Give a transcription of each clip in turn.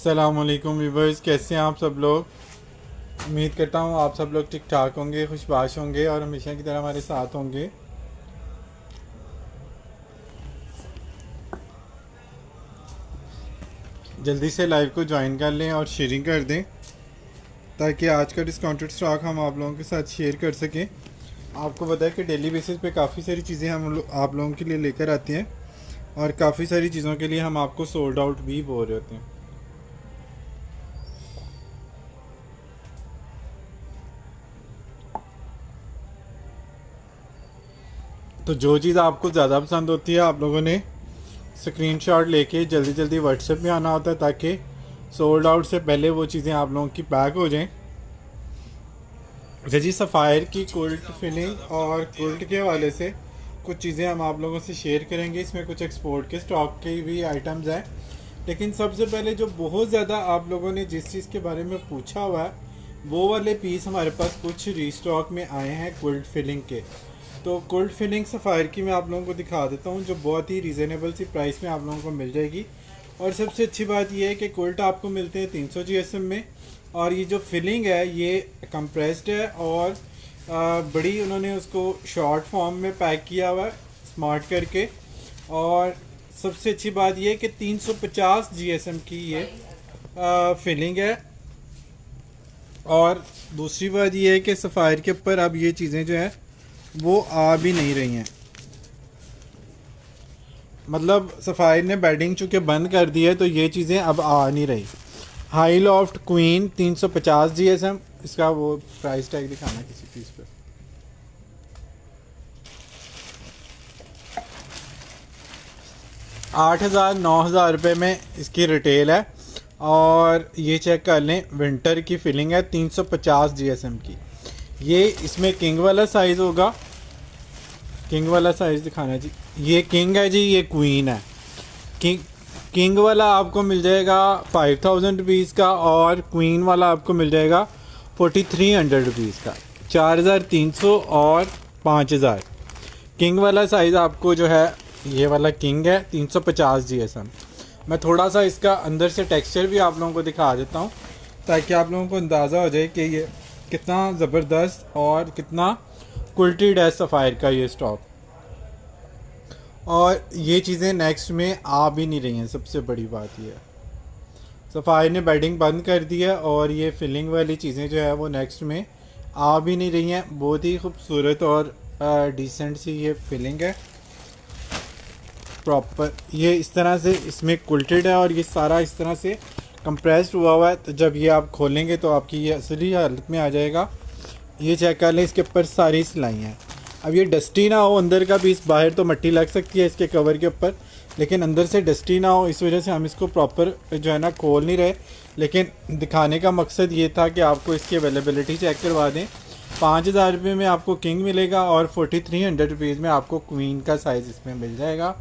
अस्सलामुअलैकुम व्यूवर्स, कैसे हैं आप सब लोग। उम्मीद करता हूँ आप सब लोग ठीक ठाक होंगे, खुशबाश होंगे और हमेशा की तरह हमारे साथ होंगे। जल्दी से लाइव को ज्वाइन कर लें और शेयरिंग कर दें ताकि आज का डिस्काउंटेड स्टॉक हम आप लोगों के साथ शेयर कर सकें। आपको पता है कि डेली बेसिस पे काफ़ी सारी चीज़ें आप लोगों के लिए लेकर आते हैं और काफ़ी सारी चीज़ों के लिए हम आपको सोल्ड आउट भी बोल रहे होते हैं। तो जो चीज़ आपको ज़्यादा पसंद होती है आप लोगों ने स्क्रीनशॉट लेके जल्दी जल्दी व्हाट्सएप में आना होता है ताकि सोल्ड आउट से पहले वो चीज़ें आप लोगों की पैक हो जाएं। अच्छा जी, सफ़ायर की कुल्ट फिलिंग और कुल्ट के हवाले से कुछ चीज़ें हम आप लोगों से शेयर करेंगे। इसमें कुछ एक्सपोर्ट के स्टॉक के भी आइटम्स हैं, लेकिन सबसे पहले जो बहुत ज़्यादा आप लोगों ने जिस चीज़ के बारे में पूछा हुआ है वो वाले पीस हमारे पास कुछ रीस्टॉक में आए हैं कुल्ट फिलिंग के। तो कुल्ट फिलिंग सफ़ायर की मैं आप लोगों को दिखा देता हूँ, जो बहुत ही रीज़नेबल सी प्राइस में आप लोगों को मिल जाएगी। और सबसे अच्छी बात यह है कि कुल्ट आपको मिलते हैं 300 GSM में, और ये जो फिलिंग है ये कंप्रेस्ड है और बड़ी उन्होंने उसको शॉर्ट फॉर्म में पैक किया हुआ है स्मार्ट करके। और सबसे अच्छी बात यह है कि 350 GSM की ये फिलिंग है। और दूसरी बात यह है कि सफ़ायर के ऊपर अब ये चीज़ें जो है वो आ भी नहीं रही हैं, मतलब सफ़ायर ने बेडिंग चूँकि बंद कर दी है तो ये चीज़ें अब आ नहीं रही। हाई लॉफ्ट क्वीन 350 GSM, इसका वो प्राइस टैग दिखाना किसी पीस पे। ₹8,000-9,000 में इसकी रिटेल है। और ये चेक कर लें, विंटर की फिलिंग है 350 GSM की। ये इसमें किंग वाला साइज़ होगा, किंग वाला साइज़ दिखाना जी। ये किंग है जी, ये क्वीन है। किंग वाला आपको मिल जाएगा 5,000 रुपीज़ का और क्वीन वाला आपको मिल जाएगा 4,300 रुपीज़ का। 4,300 और 5,000। किंग वाला साइज़ आपको जो है ये वाला किंग है 350 GSM। मैं थोड़ा सा इसका अंदर से टेक्सचर भी आप लोगों को दिखा देता हूँ ताकि आप लोगों को अंदाज़ा हो जाए कि ये कितना ज़बरदस्त और कितना क्वालिटीड है सफ़ायर का ये स्टॉक। और ये चीज़ें नेक्स्ट में आ भी नहीं रही हैं। सबसे बड़ी बात ये है सफ़ायर ने बेडिंग बंद कर दी है और ये फिलिंग वाली चीज़ें जो है वो नेक्स्ट में आ भी नहीं रही हैं। बहुत ही खूबसूरत और डिसेंट सी ये फिलिंग है प्रॉपर। ये इस तरह से इसमें कुल्टेड है और ये सारा इस तरह से कंप्रेस्ड हुआ है। तो जब ये आप खोलेंगे तो आपकी ये असली हालत में आ जाएगा। ये चेक कर लें, इसके ऊपर सारी सिलाई हैं। अब ये डस्टी ना हो अंदर का पीस, बाहर तो मिट्टी लग सकती है इसके कवर के ऊपर, लेकिन अंदर से डस्टी ना हो, इस वजह से हम इसको प्रॉपर जो है ना खोल नहीं रहे। लेकिन दिखाने का मकसद ये था कि आपको इसकी अवेलेबिलिटी चेक करवा दें। 5,000 रुपये में आपको किंग मिलेगा और 4,300 रुपीज़ में आपको क्वीन का साइज़ इसमें मिल जाएगा।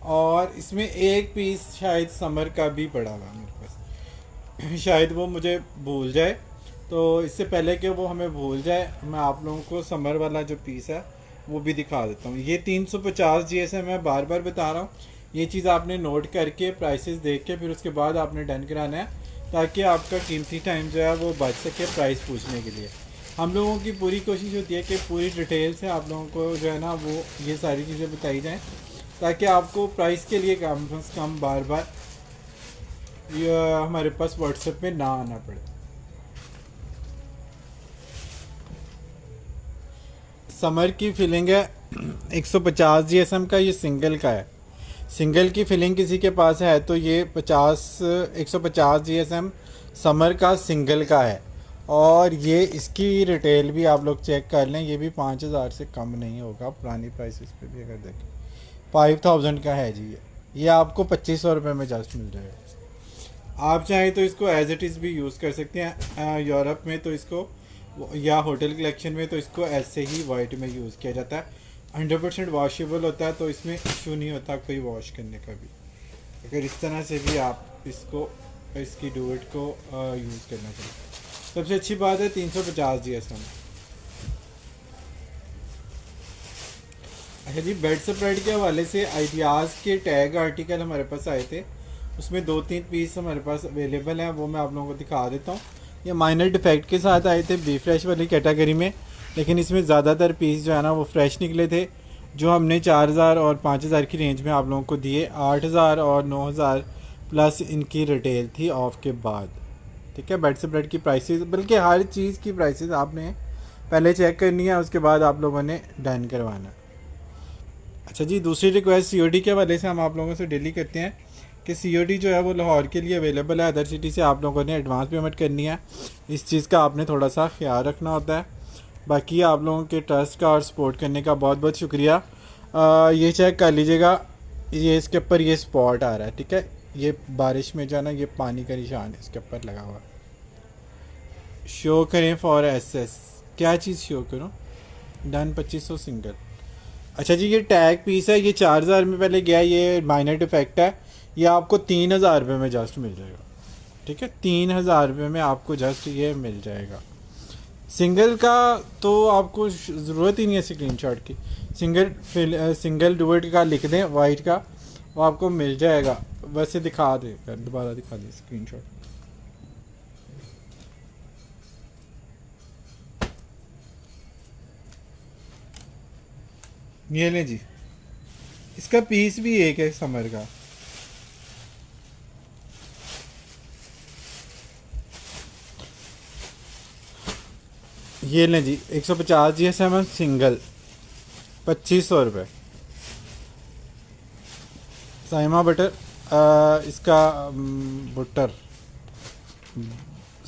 और इसमें एक पीस शायद समर का भी पड़ा हुआ मेरे पास, शायद वो मुझे भूल जाए। तो इससे पहले कि वो हमें भूल जाए मैं आप लोगों को समर वाला जो पीस है वो भी दिखा देता हूँ। ये 350 GSM मैं बार बार बता रहा हूँ। ये चीज़ आपने नोट करके प्राइसेस देख के फिर उसके बाद आपने डन कराना है ताकि आपका कीमती टाइम जो है वो बच सके प्राइस पूछने के लिए। हम लोगों की पूरी कोशिश होती है कि पूरी डिटेल से आप लोगों को जो है ना वो ये सारी चीज़ें बताई जाएँ ताकि आपको प्राइस के लिए कम से कम बार बार हमारे पास व्हाट्सएप में ना आना पड़े। समर की फिलिंग है 150 GSM का, ये सिंगल का है। सिंगल की फिलिंग किसी के पास है तो ये 150 GSM समर का सिंगल का है। और ये इसकी रिटेल भी आप लोग चेक कर लें, ये भी 5,000 से कम नहीं होगा पुरानी प्राइसेस पे भी अगर देखें। 5,000 का है जी। ये आपको 2,500 रुपये में जस्ट मिल जाएगा। आप चाहें तो इसको एज इट इज़ भी यूज़ कर सकते हैं। यूरोप में तो इसको या होटल कलेक्शन में तो इसको ऐसे ही वाइट में यूज़ किया जाता है। 100% वॉशेबल होता है तो इसमें इशू नहीं होता कोई वॉश करने का भी। अगर इस तरह से भी आप इसको इसकी डुएट को यूज़ करना चाहिए। सबसे अच्छी बात है 350 GSM। अच्छा जी, बेड स्प्रेड के हवाले से आइडियाज़ के टैग आर्टिकल हमारे पास आए थे उसमें 2-3 पीस हमारे पास अवेलेबल हैं, वो मैं आप लोगों को दिखा देता हूँ। ये माइनर डिफेक्ट के साथ आए थे बी फ्रेश वाली कैटेगरी में, लेकिन इसमें ज़्यादातर पीस जो है ना वो फ्रेश निकले थे, जो हमने 4000 और 5000 की रेंज में आप लोगों को दिए। 8000 और 9000 प्लस इनकी रिटेल थी ऑफ के बाद। ठीक है, बेड से ब्रेड की प्राइसेस, बल्कि हर चीज़ की प्राइसेस आपने पहले चेक करनी है, उसके बाद आप लोगों ने डन करवाना। अच्छा जी, दूसरी रिक्वेस्ट सीओडी के हवाले से हम आप लोगों से डेली करते हैं कि सीओडी जो है वो लाहौर के लिए अवेलेबल है, अदर सिटी से आप लोगों ने एडवांस पेमेंट करनी है। इस चीज़ का आपने थोड़ा सा ख्याल रखना होता है। बाकी आप लोगों के ट्रस्ट का और सपोर्ट करने का बहुत बहुत शुक्रिया। ये चेक कर लीजिएगा, ये इसके ऊपर ये स्पॉट आ रहा है। ठीक है, ये बारिश में जो है ना ये पानी का निशान इसके ऊपर लगा हुआ है। शो करें फॉर एसएस, क्या चीज़ शो करूँ? Done 2500 single. अच्छा जी, ये टैग पीस है, ये 4000 में पहले गया, ये माइनर डिफेक्ट है, ये आपको 3000 रुपये में जस्ट मिल जाएगा। ठीक है, 3000 रुपये में आपको जस्ट ये मिल जाएगा। सिंगल का तो आपको ज़रूरत ही नहीं है स्क्रीनशॉट की, सिंगल डुएट का लिख दें वाइट का, वो आपको मिल जाएगा। वैसे दिखा दे, दोबारा दिखा दे स्क्रीनशॉट। ये लें जी, इसका पीस भी एक है समर का। ये लें जी, 150 GSM सिंगल, 2500 रुपये। साइमा बटर, इसका बुटर,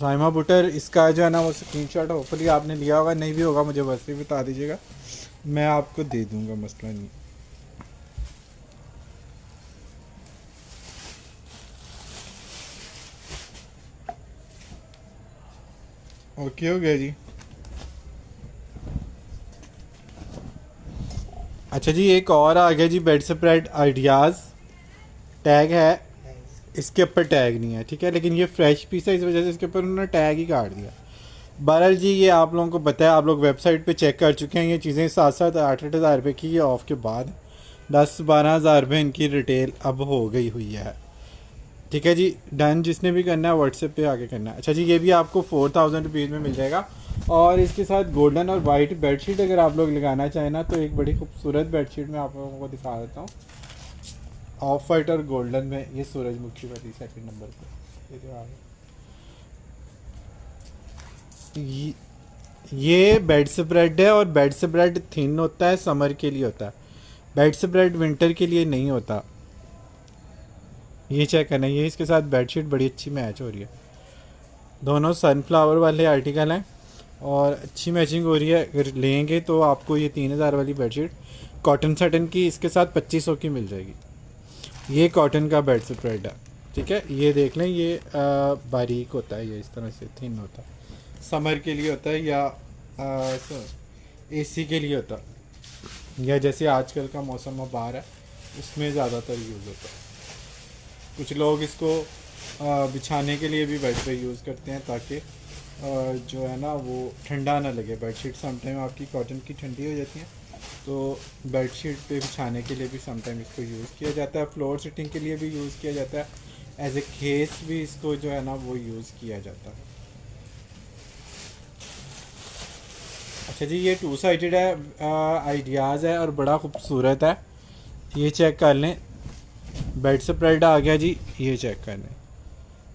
साइमा बुटर, इसका जो है ना वो स्क्रीनशॉट होपफुली आपने लिया होगा, नहीं भी होगा मुझे वैसे भी बता दीजिएगा, मैं आपको दे दूंगा, मसला नहीं। ओके हो गया जी। अच्छा जी, एक और आ गया जी, बेड स्प्रेड आइडियाज़, टैग है, इसके ऊपर टैग नहीं है। ठीक है, लेकिन ये फ्रेश पीस है, इस वजह से इसके ऊपर उन्होंने टैग ही काट दिया। बहरहाल जी, ये आप लोगों को पता है, आप लोग वेबसाइट पे चेक कर चुके हैं, ये चीज़ें 7-8 हज़ार रुपये की, ये ऑफ के बाद 10-12 हज़ार रुपये इनकी रिटेल अब हो गई हुई है। ठीक है जी, डन। जिसने भी करना है व्हाट्सएप पे आके करना है। अच्छा जी, ये भी आपको 4000 रुपीज़ में मिल जाएगा, और इसके साथ गोल्डन और वाइट बेडशीट अगर आप लोग लगाना चाहें ना, तो एक बड़ी खूबसूरत बेडशीट मैं आप लोगों को दिखा देता हूँ, ऑफ वाइट और गोल्डन में, ये सूरजमुखी वाली सेकंड नंबर पे, ये जो आ ये बेड स्प्रेड है, और बेड स्प्रेड थिन होता है, समर के लिए होता है, बेड स्प्रेड विंटर के लिए नहीं होता। ये चेक करना, ये इसके साथ बेडशीट बड़ी अच्छी मैच हो रही है, दोनों सनफ्लावर वाले आर्टिकल हैं और अच्छी मैचिंग हो रही है। अगर लेंगे तो आपको ये 3000 वाली बेडशीट कॉटन सेटन की इसके साथ 2500 की मिल जाएगी। ये कॉटन का बेड स्प्रेड है। ठीक है, ये देख लें, ये बारीक होता है, ये इस तरह से थिन होता है, समर के लिए होता है, या एसी के लिए होता है, या जैसे आजकल का मौसम अब बाहर है उसमें ज़्यादातर यूज़ होता है। कुछ लोग इसको बिछाने के लिए भी बेड पे यूज़ करते हैं, ताकि जो है ना वो ठंडा ना लगे। बेडशीट समटाइम आपकी कॉटन की ठंडी हो जाती है, तो बेडशीट पे बिछाने के लिए भी समटाइम इसको यूज़ किया जाता है, फ्लोर सिटिंग के लिए भी यूज़ किया जाता है, एज ए केस भी इसको जो है ना वो यूज़ किया जाता है। अच्छा जी, ये 2 साइडेड है, आइडियाज़ है और बड़ा खूबसूरत है, ये चेक कर लें। बेड स्प्रेड आ गया जी, ये चेक कर लें,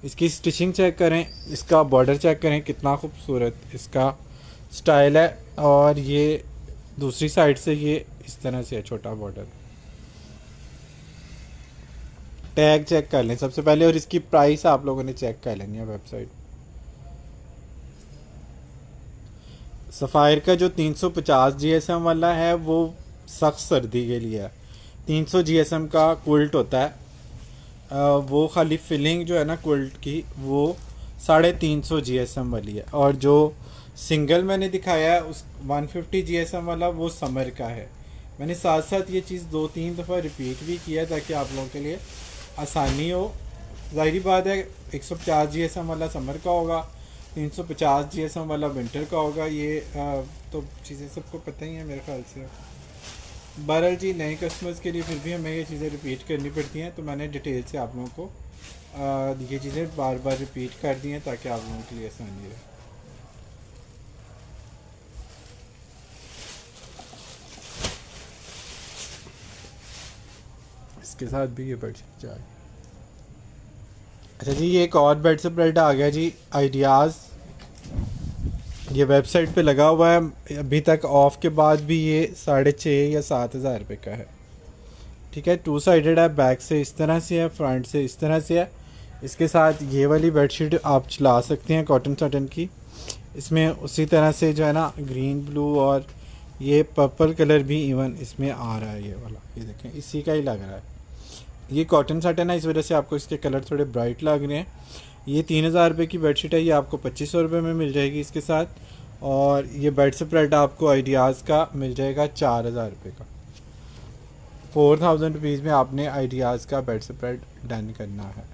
इसकी स्टिचिंग चेक करें, इसका बॉर्डर चेक करें, कितना खूबसूरत इसका स्टाइल है, और ये दूसरी साइड से ये इस तरह से है, छोटा बॉर्डर। टैग चेक कर लें सबसे पहले, और इसकी प्राइस आप लोगों ने चेक कर लेनी है वेबसाइट। सफ़ायर का जो 350 GSM वाला है वो सख्त सर्दी के लिए है, 300 GSM का क्विल्ट होता है, वो खाली फिलिंग जो है ना क्विल्ट की वो 350 GSM वाली है, और जो सिंगल मैंने दिखाया है उस 150 GSM वाला वो समर का है। मैंने साथ साथ ये चीज़ 2-3 दफ़ा रिपीट भी किया ताकि आप लोगों के लिए आसानी हो। ज़ाहिरी बात है 150 GSM वाला समर का होगा, 350 GSM वाला विंटर का होगा, ये तो चीज़ें सबको पता ही है मेरे ख्याल से। बहरहाल जी, नए कस्टमर्स के लिए फिर भी हमें ये चीज़ें रिपीट करनी पड़ती हैं, तो मैंने डिटेल से आप लोगों को ये चीज़ें बार बार रिपीट कर दी हैं ताकि आप लोगों के लिए आसानी रहे। इसके साथ भी ये बेडशीट जा। अच्छा जी, ये एक और बेड स्प्रेड आ गया जी, आइडियाज़। ये वेबसाइट पे लगा हुआ है, अभी तक ऑफ के बाद भी ये 6,500 या 7,000 रुपये का है। ठीक है, 2 साइडेड है, बैक से इस तरह से है, फ्रंट से इस तरह से है। इसके साथ ये वाली बेडशीट आप चला सकते हैं कॉटन सटन की। इसमें उसी तरह से जो है ना ग्रीन ब्लू और ये पर्पल कलर भी इवन इसमें आ रहा है। ये वाला ये देखें, इसी का ही लग रहा है। ये कॉटन सटन है, इस वजह से आपको इसके कलर थोड़े ब्राइट लग रहे हैं। ये 3,000 रुपये की बेडशीट है, ये आपको 2,500 रुपये में मिल जाएगी इसके साथ। और ये बेड स्प्रेड आपको आइडियाज़ का मिल जाएगा 4,000 रुपये का। 4,000 रुपीज़ में आपने आइडियाज़ का बेड स्प्रेड डन करना है।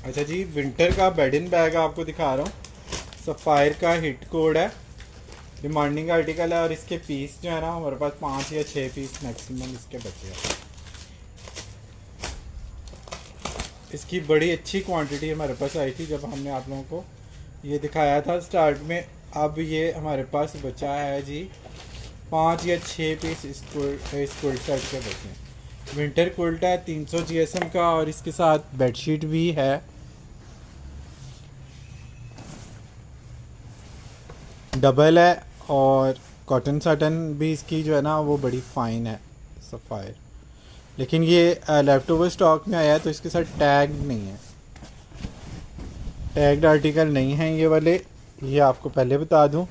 अच्छा जी, विंटर का बेडिन बैग आपको दिखा रहा हूँ। सफ़ायर का हिट कोड है, डिमांडिंग आर्टिकल है, और इसके पीस जो है ना हमारे पास 5 या 6 पीस मैक्सिमम इसके बचे हैं। इसकी बड़ी अच्छी क्वांटिटी हमारे पास आई थी जब हमने आप लोगों को ये दिखाया था स्टार्ट में। अब ये हमारे पास बचा है जी 5 या 6 पीस इस क्विल्ट सेट के बचे हैं। विंटर क्विल्ट है 300 GSM का, और इसके साथ बेडशीट भी है। डबल है, और कॉटन सटन भी इसकी जो है ना वो बड़ी फ़ाइन है सफ़ायर। लेकिन ये लेफ्ट ओवर स्टॉक में आया है, तो इसके साथ टैग नहीं है, टैग्ड आर्टिकल नहीं है ये वाले, ये आपको पहले बता दूं।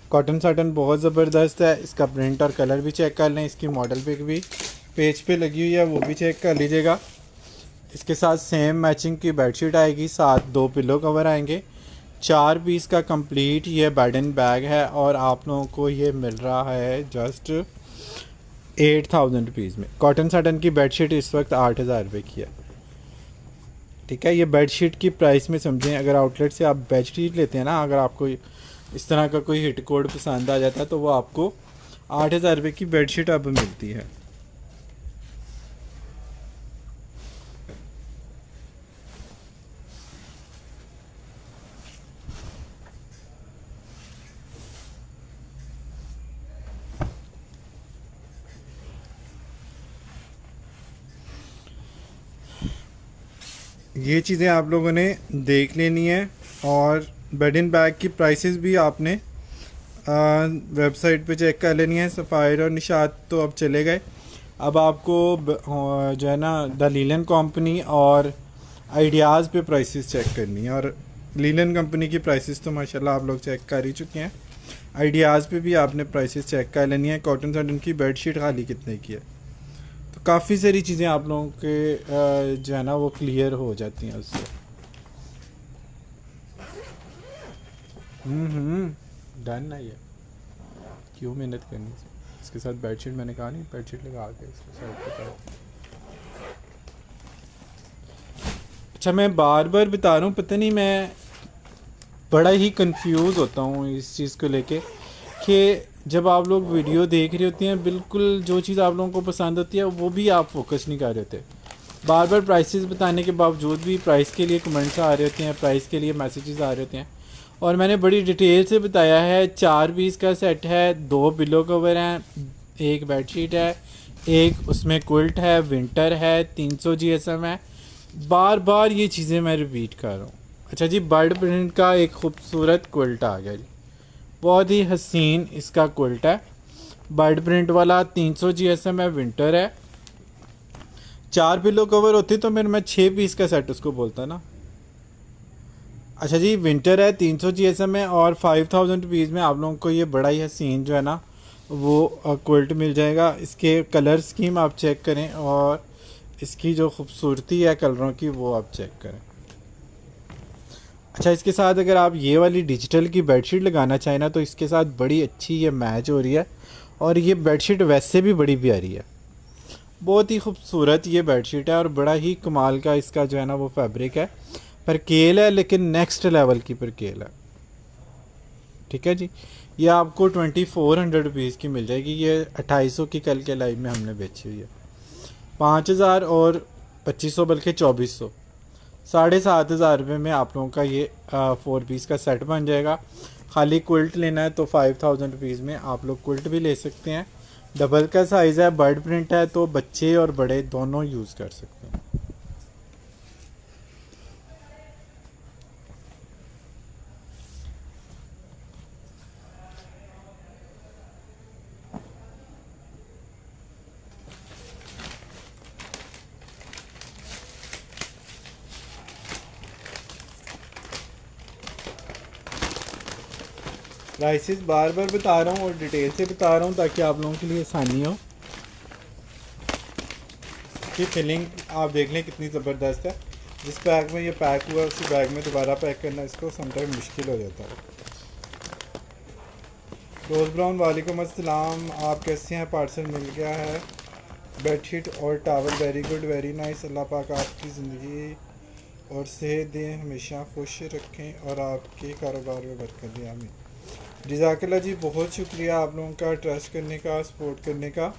कॉटन सटन बहुत ज़बरदस्त है, इसका प्रिंट और कलर भी चेक कर लें, इसकी मॉडल पिक भी पेज पे लगी हुई है, वो भी चेक कर लीजिएगा। इसके साथ सेम मैचिंग की बेडशीट आएगी, साथ 2 पिलो कवर आएंगे। 4 पीस का कंप्लीट ये बेड एंड बैग है, और आप लोगों को ये मिल रहा है जस्ट 8,000 रुपीज़ में। कॉटन सटन की बेडशीट इस वक्त 8,000 रुपये की है। ठीक है, ये बेडशीट की प्राइस में समझें, अगर आउटलेट से आप बेडशीट लेते हैं ना, अगर आपको इस तरह का कोई हिट कोड पसंद आ जाता है तो वो आपको 8,000 रुपये की बेडशीट अब मिलती है। ये चीज़ें आप लोगों ने देख लेनी है, और बेड इन बैग की प्राइसेस भी आपने वेबसाइट पे चेक कर लेनी है। सफ़ायर और निशात तो अब चले गए, अब आपको जो है ना द लीलन कंपनी और आइडियाज़ पे प्राइसेस चेक करनी है। और लीलन कंपनी की प्राइसेस तो माशाल्लाह आप लोग चेक कर ही चुके हैं। आइडियाज़ पे भी आपने प्राइसेस चेक कर लेनी है। कॉटन सटन की बेडशीट खाली कितने की है, तो काफ़ी सारी चीज़ें आप लोगों के जो है ना वो क्लियर हो जाती हैं उससे। डन ना, ये क्यों मेहनत करनी। इसके साथ बेडशीट मैंने कहा नहीं, बेडशीट लगा के इसके साथ बताओ। अच्छा, मैं बार बार बता रहा हूँ, पता नहीं मैं बड़ा ही कंफ्यूज होता हूँ इस चीज़ को लेके कि जब आप लोग वीडियो देख रहे होते हैं, बिल्कुल जो चीज़ आप लोगों को पसंद होती है वो भी आप फोकस नहीं कर रहे होते। बार बार प्राइसेस बताने के बावजूद भी प्राइस के लिए कमेंट्स आ रहे होते हैं, प्राइस के लिए मैसेजेस आ रहे होते हैं। और मैंने बड़ी डिटेल से बताया है, 4 पीस का सेट है, 2 पिलो कवर हैं, 1 बेडशीट है, एक उसमें क्विल्ट है, विंटर है, 300 GSM है। बार बार ये चीज़ें मैं रिपीट कर रहा हूँ। अच्छा जी, बर्ड प्रिंट का एक खूबसूरत क्विल्ट आ गया जी, बहुत ही हसीन इसका क्विल्ट है। बर्ड प्रिंट वाला 300 GSM है, विंटर है। 4 पिलो कवर होती तो मैं 6 पीस का सेट उसको बोलता ना। अच्छा जी, विंटर है, 300 GSM है और 5000 रुपीज़ में आप लोगों को ये बड़ा ही हसीन जो है ना वो क्विल्ट मिल जाएगा। इसके कलर स्कीम आप चेक करें और इसकी जो खूबसूरती है कलरों की वो आप चेक करें। अच्छा, इसके साथ अगर आप ये वाली डिजिटल की बेडशीट लगाना चाहें ना तो इसके साथ बड़ी अच्छी ये मैच हो रही है। और ये बेडशीट वैसे भी बड़ी प्यारी है, बहुत ही खूबसूरत ये बेडशीट है और बड़ा ही कमाल का इसका जो है ना वो फैब्रिक है। परकेल है लेकिन नेक्स्ट लेवल की परकेल है। ठीक है जी, ये आपको 2400 रुपीज़ की मिल जाएगी। ये 2800 की कल के लाइव में हमने बेची हुई है। 5000 और 2500 बल्कि 2400, 7500 रुपये में आप लोगों का ये 4 पीस का सेट बन जाएगा। खाली क्विल्ट लेना है तो 5000 रुपीज़ में आप लोग क्विल्ट भी ले सकते हैं। डबल का साइज़ है, बर्ड प्रिंट है तो बच्चे और बड़े दोनों यूज़ कर सकते हैं। प्राइसेस बार बार बता रहा हूँ और डिटेल से बता रहा हूँ ताकि आप लोगों के लिए आसानी हो। इसकी फिलिंग आप देख लें कितनी ज़बरदस्त है। जिस बैग में ये पैक हुआ है उसी बैग में दोबारा पैक करना इसको समटाइम मुश्किल हो जाता है। रोज़ ब्राउन वालेकुम अस्सलाम, आप कैसे हैं? पार्सल मिल गया है, बेडशीट और towel. Very good, very nice. Allah पाक आपकी ज़िंदगी और सेहत दें, हमेशा खुश रखें और आपके कारोबार में बरकत दें, आमीन। जज़ाकल्लाह जी, बहुत शुक्रिया आप लोगों का ट्रस्ट करने का, सपोर्ट करने का।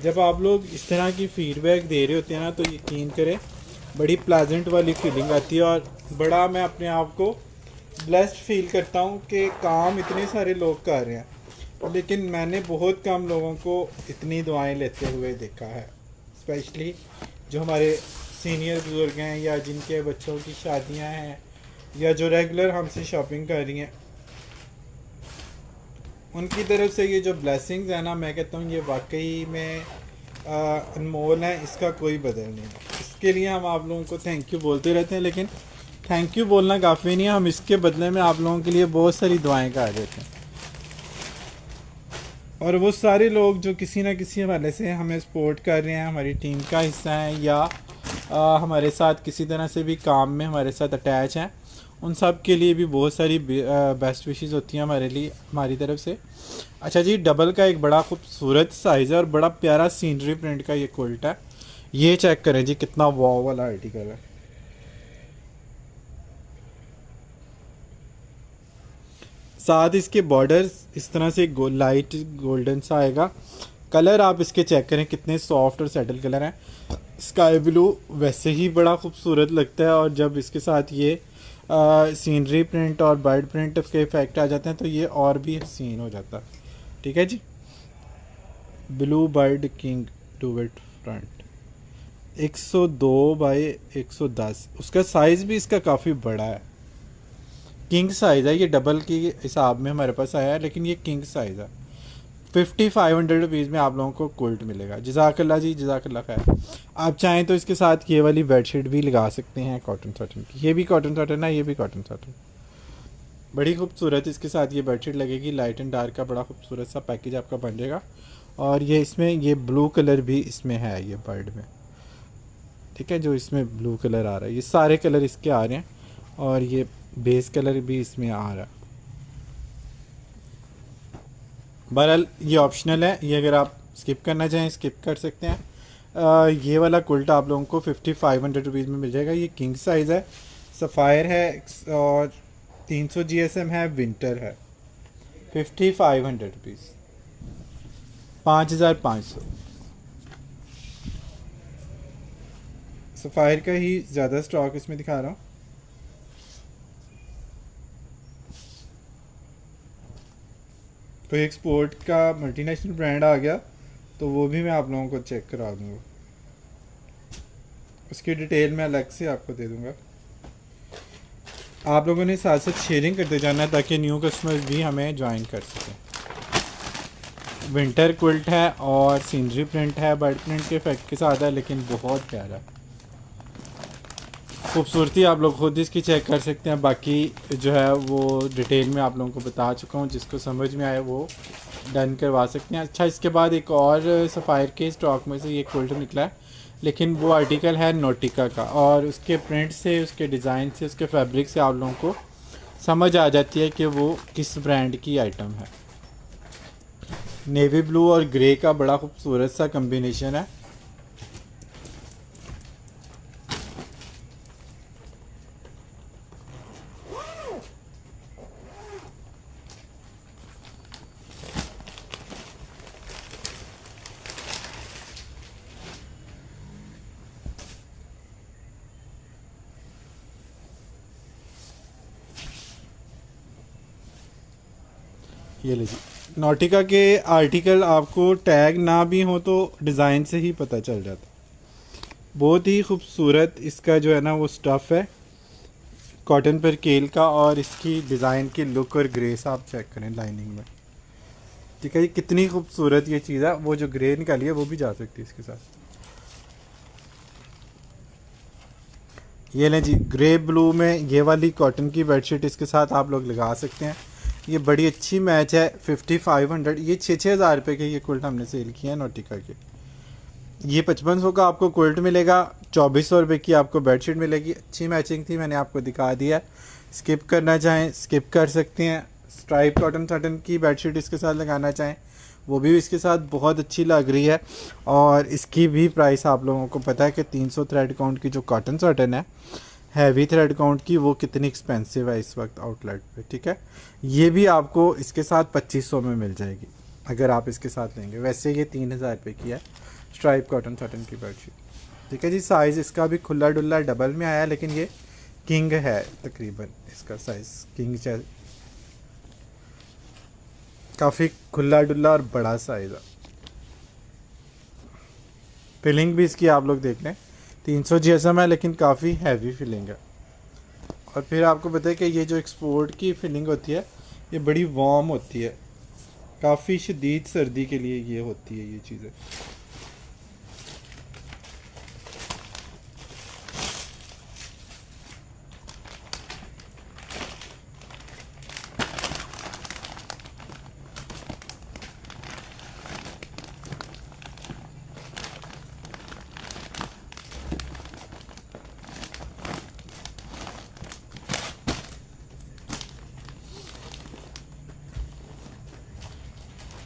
जब आप लोग इस तरह की फीडबैक दे रहे होते हैं ना तो यकीन करें बड़ी प्लेजेंट वाली फीलिंग आती है और बड़ा मैं अपने आप को ब्लेस्ड फील करता हूँ कि काम इतने सारे लोग कर रहे हैं लेकिन मैंने बहुत कम लोगों को इतनी दुआएं लेते हुए देखा है। स्पेशली जो हमारे सीनियर बुजुर्ग हैं या जिनके बच्चों की शादियां हैं या जो रेगुलर हमसे शॉपिंग कर रही हैं, उनकी तरफ से ये जो ब्लेसिंग्स है ना, मैं कहता हूँ ये वाकई में अनमोल है, इसका कोई बदल नहीं है। इसके लिए हम आप लोगों को थैंक यू बोलते रहते हैं, लेकिन थैंक यू बोलना काफ़ी नहीं है, हम इसके बदले में आप लोगों के लिए बहुत सारी दुआएं कर देते हैं। और वो सारे लोग जो किसी ना किसी हवाले से हमें सपोर्ट कर रहे हैं, हमारी टीम का हिस्सा हैं या हमारे साथ किसी तरह से भी काम में हमारे साथ अटैच हैं, उन सब के लिए भी बहुत सारी बेस्ट विशेस होती हैं हमारे लिए, हमारी तरफ से। अच्छा जी, डबल का एक बड़ा खूबसूरत साइज़ है और बड़ा प्यारा सीनरी प्रिंट का ये क्विल्ट है। ये चेक करें जी, कितना वाव वाला आर्टिकल है। साथ इसके बॉर्डर्स इस तरह से लाइट गोल्डन सा आएगा। कलर आप इसके चेक करें कितने सॉफ्ट और सेटल कलर हैं। स्काई ब्लू वैसे ही बड़ा खूबसूरत लगता है और जब इसके साथ ये सीनरी प्रिंट और बर्ड प्रिंट के इफेक्ट आ जाते हैं तो ये और भी हसीन हो जाता है। ठीक है जी, blue bird king duvet front 102 by 110, उसका साइज़ भी इसका काफ़ी बड़ा है, किंग साइज़ है। ये डबल की हिसाब में हमारे पास आया है लेकिन ये किंग साइज़ है। 5500 रुपीज़ में आप लोगों को क्विल्ट मिलेगा। जज़ाकल्लाह जी, जज़ाकल्लाह खैर। आप चाहें तो इसके साथ ये वाली बेडशीट भी लगा सकते हैं कॉटन सॉटन की। ये भी कॉटन सॉटन है, ये भी कॉटन सॉटन, बड़ी खूबसूरत इसके साथ ये बेडशीट लगेगी। लाइट एंड डार्क का बड़ा खूबसूरत सा पैकेज आपका बन जाएगा। और ये इसमें ये ब्लू कलर भी इसमें है ये बर्ड में, ठीक है, जो इसमें ब्लू कलर आ रहा है, ये सारे कलर इसके आ रहे हैं और ये बेस कलर भी इसमें आ रहा है। बहरहाल ये ऑप्शनल है, ये अगर आप स्किप करना चाहें स्किप कर सकते हैं। ये वाला कुल्ट आप लोगों को 5500 रुपीज़ में मिल जाएगा। ये किंग साइज़ है, सफ़ायर है और 300 GSM है, विंटर है। 5500 रुपीज़, 5500। सफ़ायर का ही ज़्यादा स्टॉक इसमें दिखा रहा हूँ। तो एक्सपोर्ट का मल्टीनेशनल ब्रांड आ गया तो वो भी मैं आप लोगों को चेक करा दूँगा, उसकी डिटेल मैं अलग से आपको दे दूँगा। आप लोगों ने साथ साथ शेयरिंग करते जाना है ताकि न्यू कस्टमर्स भी हमें ज्वाइन कर सकें। विंटर क्विल्ट है और सीनरी प्रिंट है, बर्ड प्रिंट के इफेक्ट के साथ है, लेकिन बहुत प्यारा। खूबसूरती आप लोग खुद इसकी चेक कर सकते हैं। बाकी जो है वो डिटेल में आप लोगों को बता चुका हूँ, जिसको समझ में आए वो डन करवा सकते हैं। अच्छा, इसके बाद एक और सफ़ायर के स्टॉक में से ये क्विल्ट निकला है, लेकिन वो आर्टिकल है नोटिका का, और उसके प्रिंट से, उसके डिज़ाइन से, उसके फैब्रिक से आप लोगों को समझ आ जाती है कि वो किस ब्रांड की आइटम है। नेवी ब्लू और ग्रे का बड़ा खूबसूरत सा कम्बिनेशन है। ये लीजिए, नॉटिका के आर्टिकल आपको टैग ना भी हो तो डिज़ाइन से ही पता चल जाता है। बहुत ही खूबसूरत इसका जो है ना वो स्टफ़ है, कॉटन पर केल का, और इसकी डिज़ाइन की लुक और ग्रेस आप चेक करें लाइनिंग में। ठीक है जी, कितनी खूबसूरत ये चीज़ है। वो जो ग्रे निकाली है वो भी जा सकती है इसके साथ। ये लें जी, ग्रे ब्लू में ये वाली कॉटन की बेडशीट इसके साथ आप लोग लगा सकते हैं। ये बड़ी अच्छी मैच है। 5500, ये 6,000 रुपये के ये क्विल्ट हमने सेल किया है नोटिका के। ये 5500 का आपको क्विल्ट मिलेगा, 2400 रुपये की आपको बेडशीट मिलेगी। अच्छी मैचिंग थी, मैंने आपको दिखा दिया। स्किप करना चाहें स्किप कर सकते हैं। स्ट्राइप कॉटन सटन की बेडशीट इसके साथ लगाना चाहें वो भी इसके साथ बहुत अच्छी लग रही है। और इसकी भी प्राइस आप लोगों को पता है कि 300 थ्रेड काउंट की जो कॉटन सटन है हैवी थ्रेड काउंट की, वो कितनी एक्सपेंसिव है इस वक्त आउटलेट पे। ठीक है, ये भी आपको इसके साथ 2500 में मिल जाएगी अगर आप इसके साथ लेंगे। वैसे ये 3000 रुपये की है स्ट्राइप कॉटन सटन की बेडशीट। ठीक है जी, साइज़ इसका भी खुला डुल्ला डबल में आया, लेकिन ये किंग है तकरीबन। इसका साइज़ किंग काफ़ी खुला डुल्ला और बड़ा साइज़ है। फिलिंग भी इसकी आप लोग देख लें, 300 GSM है, लेकिन काफ़ी हैवी फिलिंग है। और फिर आपको पता है कि ये जो एक्सपोर्ट की फिलिंग होती है ये बड़ी वार्म होती है, काफ़ी शदीद सर्दी के लिए ये होती है ये चीज़ें।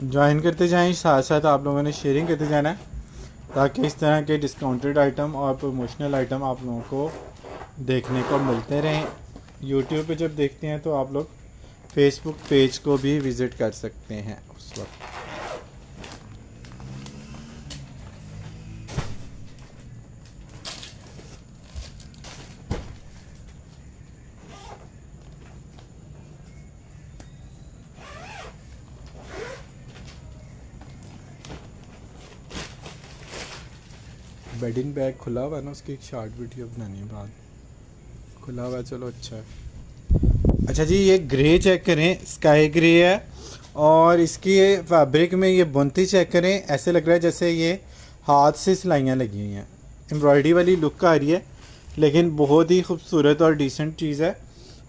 ज्वाइन करते जाएं, साथ साथ आप लोगों ने शेयरिंग करते जाना है, ताकि इस तरह के डिस्काउंटेड आइटम और प्रमोशनल आइटम आप लोगों को देखने को मिलते रहें। यूट्यूब पे जब देखते हैं तो आप लोग फेसबुक पेज को भी विज़िट कर सकते हैं उस वक्त। बेडिंग बैग खुला हुआ है ना, उसकी एक शॉर्ट वीडियो बनानी है बाद। खुला हुआ है, चलो अच्छा है। अच्छा जी, ये ग्रे चेक करें, स्काई ग्रे है, और इसकी फैब्रिक में ये बुनती चेक करें, ऐसे लग रहा है जैसे ये हाथ से सिलाइयाँ लगी हुई हैं। एम्ब्रॉयडरी वाली लुक आ रही है, लेकिन बहुत ही खूबसूरत और डिसेंट चीज़ है।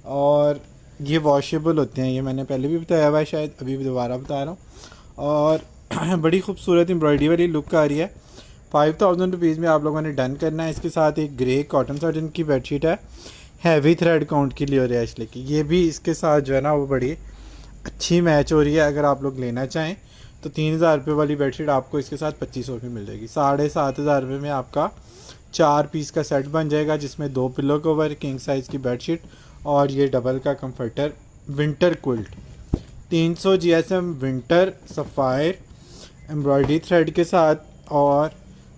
और ये वॉशेबल होते हैं, ये मैंने पहले भी बताया हुआ है, शायद अभी भी दोबारा बता रहा हूँ। और बड़ी खूबसूरत एम्ब्रॉयडरी वाली लुक आ रही है। 5000 रुपीज़ में आप लोगों ने डन करना है। इसके साथ एक ग्रे कॉटन सटन की बेडशीट है, हैवी थ्रेड काउंट की लियो रेशले की। ये भी इसके साथ जो है ना वो बड़ी अच्छी मैच हो रही है। अगर आप लोग लेना चाहें तो 3000 रुपये वाली बेडशीट आपको इसके साथ 2500 की मिल जाएगी। 7500 रुपये में आपका 4 पीस का सेट बन जाएगा, जिसमें 2 पिलो कवर, किंग साइज़ की बेडशीट और ये डबल का comforter winter quilt. 300 GSM winter sapphire embroidery thread के साथ, और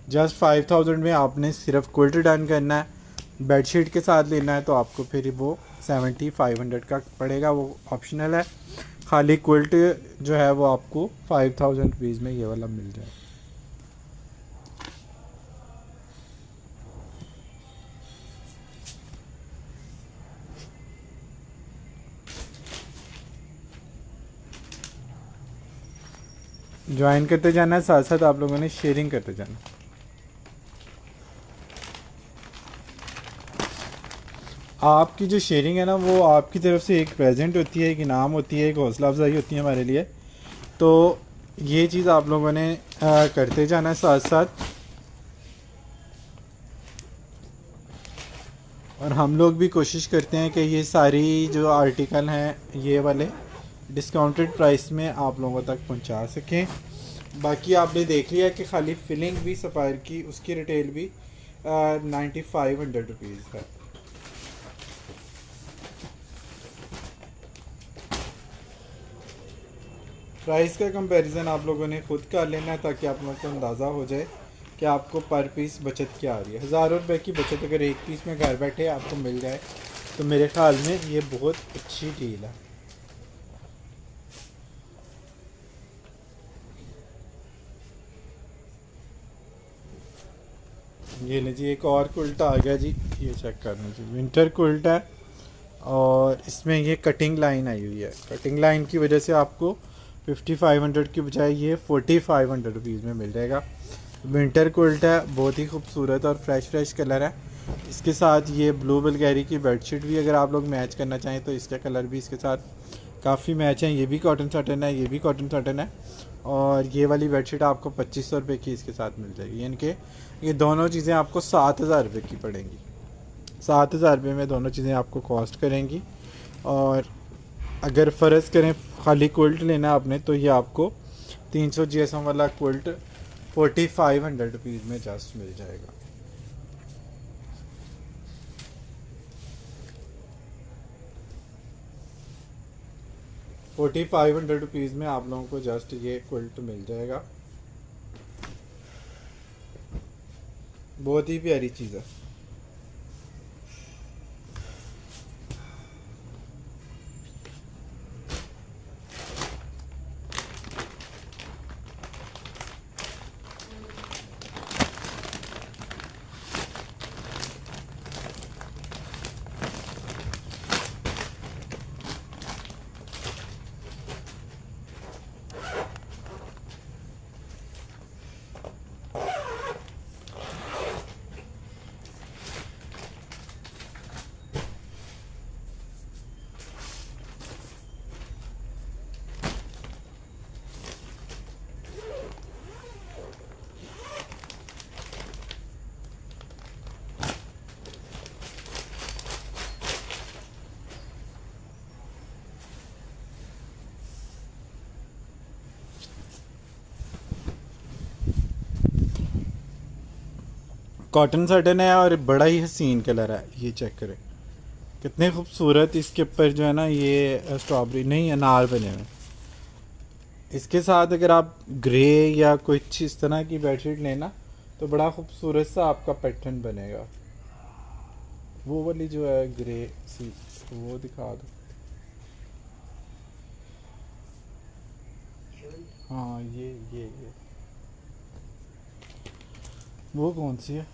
जस्ट 5000 में आपने सिर्फ क्विल्ट डन करना है। बेडशीट के साथ लेना है तो आपको फिर वो 7500 का पड़ेगा, वो ऑप्शनल है। खाली क्विल्ट जो है वो आपको 5000 रुपीज़ में ये वाला मिल जाए। ज्वाइन करते जाना है, साथ साथ आप लोगों ने शेयरिंग करते जाना। आपकी जो शेयरिंग है ना, वो आपकी तरफ से एक प्रेजेंट होती है, एक इनाम होती है, एक हौसला अफजाई होती है हमारे लिए। तो ये चीज़ आप लोगों ने करते जाना है साथ साथ। और हम लोग भी कोशिश करते हैं कि ये सारी जो आर्टिकल हैं ये वाले डिस्काउंटेड प्राइस में आप लोगों तक पहुंचा सकें। बाकी आपने देख लिया कि खाली फिलिंग भी सफ़ायर की, उसकी रिटेल भी 9500 रुपीज़ है। प्राइस का कंपैरिजन आप लोगों ने खुद कर लेना है ताकि आप लोगों को अंदाज़ा हो जाए कि आपको पर पीस बचत क्या आ रही है। 1000 रुपये की बचत अगर एक पीस में घर बैठे आपको मिल जाए तो मेरे ख्याल में ये बहुत अच्छी डील है। ये लीजिए एक और कुल्टा आ गया जी, ये चेक कर लीजिए, विंटर कुल्टा है और इसमें ये कटिंग लाइन आई हुई है। कटिंग लाइन की वजह से आपको 5500 की बजाय ये 4500 रुपीज़ में मिल जाएगा। विंटर कुल्टा है, बहुत ही खूबसूरत और फ्रेश कलर है। इसके साथ ये ब्लू बल्गेरी की बेडशीट भी अगर आप लोग मैच करना चाहें तो इसका कलर भी इसके साथ काफ़ी मैच है। ये भी कॉटन सटन है, ये भी कॉटन सटन है। और ये वाली बेडशीट आपको 2500 रुपये की इसके साथ मिल जाएगी, यानी कि ये दोनों चीज़ें आपको 7000 रुपये की पड़ेंगी। 7000 रुपये में दोनों चीज़ें आपको कॉस्ट करेंगी। और अगर फ़र्ज़ करें खाली क्विल्ट लेना आपने तो ये आपको 300 GSM वाला क्विल्ट 4500 रुपीज़ में जस्ट मिल जाएगा। ₹4500 में आप लोगों को जस्ट ये क्विल्ट मिल जाएगा। बहुत ही प्यारी चीज़ है। कॉटन सटन है और बड़ा ही हसीन कलर है। ये चेक करें कितने खूबसूरत इसके ऊपर जो है ना ये स्ट्रॉबेरी नहीं अनार बने हुए। इसके साथ अगर आप ग्रे या कुछ इस तरह की बेडशीट लेना तो बड़ा खूबसूरत सा आपका पैटर्न बनेगा। वो वाली जो है ग्रे सी वो दिखा दो। हाँ ये वो कौन सी है?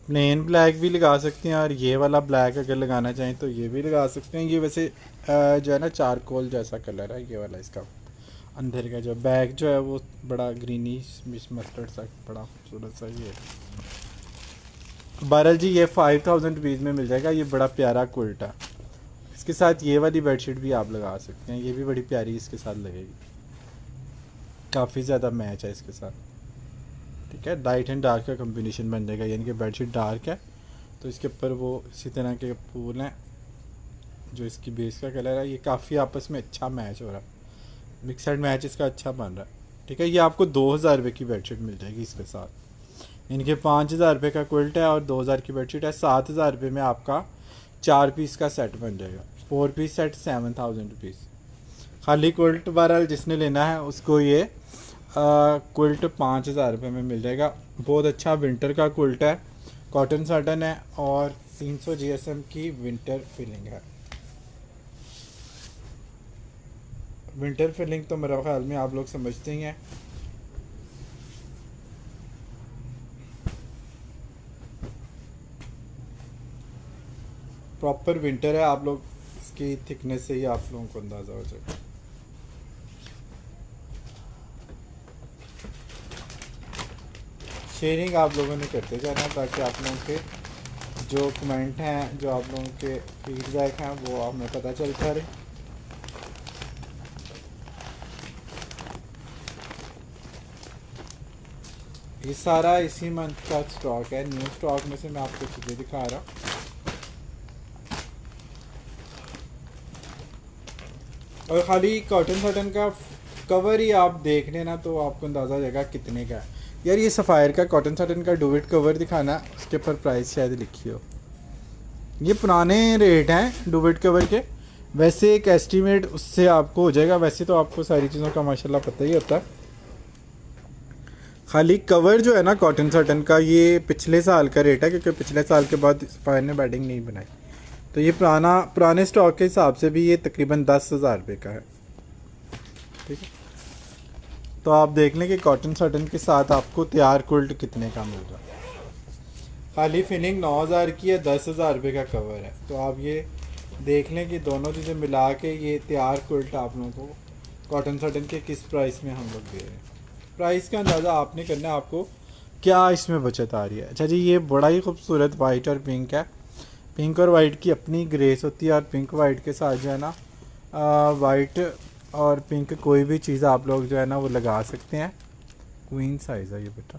प्लेन ब्लैक भी लगा सकते हैं और ये वाला ब्लैक अगर लगाना चाहें तो ये भी लगा सकते हैं। ये वैसे जो है ना चारकोल जैसा कलर है ये वाला। इसका अंदर का जो बैक जो है वो बड़ा ग्रीनिश मस्टर्ड सा बड़ा खूबसूरत सा ये है। बहरहाल जी ये 5000 रुपीज़ में मिल जाएगा। ये बड़ा प्यारा कुल्टा। इसके साथ ये वाली बेडशीट भी आप लगा सकते हैं, ये भी बड़ी प्यारी इसके साथ लगेगी। काफ़ी ज़्यादा मैच है इसके साथ। ठीक है, लाइट एंड डार्क का कम्बिनेशन बन जाएगा, यानी कि बेडशीट डार्क है तो इसके ऊपर वो इसी तरह के फूल हैं जो इसकी बेस का कलर है। ये काफ़ी आपस में अच्छा मैच हो रहा है, मिक्सड मैच इसका अच्छा बन रहा है। ठीक है, ये आपको 2000 रुपये की बेडशीट मिल जाएगी इसके साथ। यानी कि 5000 रुपये का क्विल्ट है और 2000 की बेडशीट है। 7000 रुपये में आपका 4 पीस का सेट बन जाएगा। 4 पीस सेट 7000 रुपीज़। खाली क्विल्ट बहरहाल जिसने लेना है उसको ये क्विल्ट 5000 रुपये में मिल जाएगा। बहुत अच्छा विंटर का क्विल्ट है, कॉटन सटन है और 300 GSM की विंटर फिलिंग है। विंटर फिलिंग तो मेरे ख्याल में आप लोग समझते ही हैं। प्रॉपर विंटर है, आप लोग इसकी थिकनेस से ही आप लोगों को अंदाज़ा हो जाएगा। शेयरिंग आप लोगों ने करते जाना ताकि आप लोगों के जो कमेंट हैं, जो आप लोगों के फीडबैक हैं, वो हमें पता चलता रहे। ये सारा इसी मंथ का स्टॉक है। न्यू स्टॉक में से मैं आपको चीज़ें दिखा रहा हूँ। और ख़ाली कॉटन सटन का कवर ही आप देख लेना तो आपको अंदाज़ा हो जाएगा कितने का है। यार ये सफ़ायर का कॉटन सटन का डुवेट कवर दिखाना, उसके ऊपर प्राइस शायद लिखी हो। ये पुराने रेट हैं डुवेट कवर के, वैसे एक एस्टीमेट उससे आपको हो जाएगा। वैसे तो आपको सारी चीज़ों का माशाल्लाह पता ही होता है। खाली कवर जो है ना कॉटन सटन का, ये पिछले साल का रेट है क्योंकि पिछले साल के बाद सफ़ायर ने बैडिंग नहीं बनाई। तो ये पुराने स्टॉक के हिसाब से भी ये तकरीबन 10,000 रुपये का है। ठीक है, तो आप देख लें कि कॉटन सटन के साथ आपको तैयार कुल्ट कितने का मिल रहा है। खाली फिनिंग 9,000 की है, 10,000 रुपये का कवर है। तो आप ये देख लें कि दोनों चीज़ें मिला के ये तैयार कुल्ट आप लोगों को कॉटन सटन के किस प्राइस में हम लोग दे रहे हैं। प्राइस का अंदाज़ा आपने करना है, आपको क्या इसमें बचत आ रही है। अच्छा जी, ये बड़ा ही खूबसूरत वाइट और पिंक है। पिंक और वाइट की अपनी ग्रेस होती है, और पिंक वाइट के साथ जो है ना वाइट और पिंक कोई भी चीज़ आप लोग जो है ना वो लगा सकते हैं। क्वीन साइज़ है ये बेटा,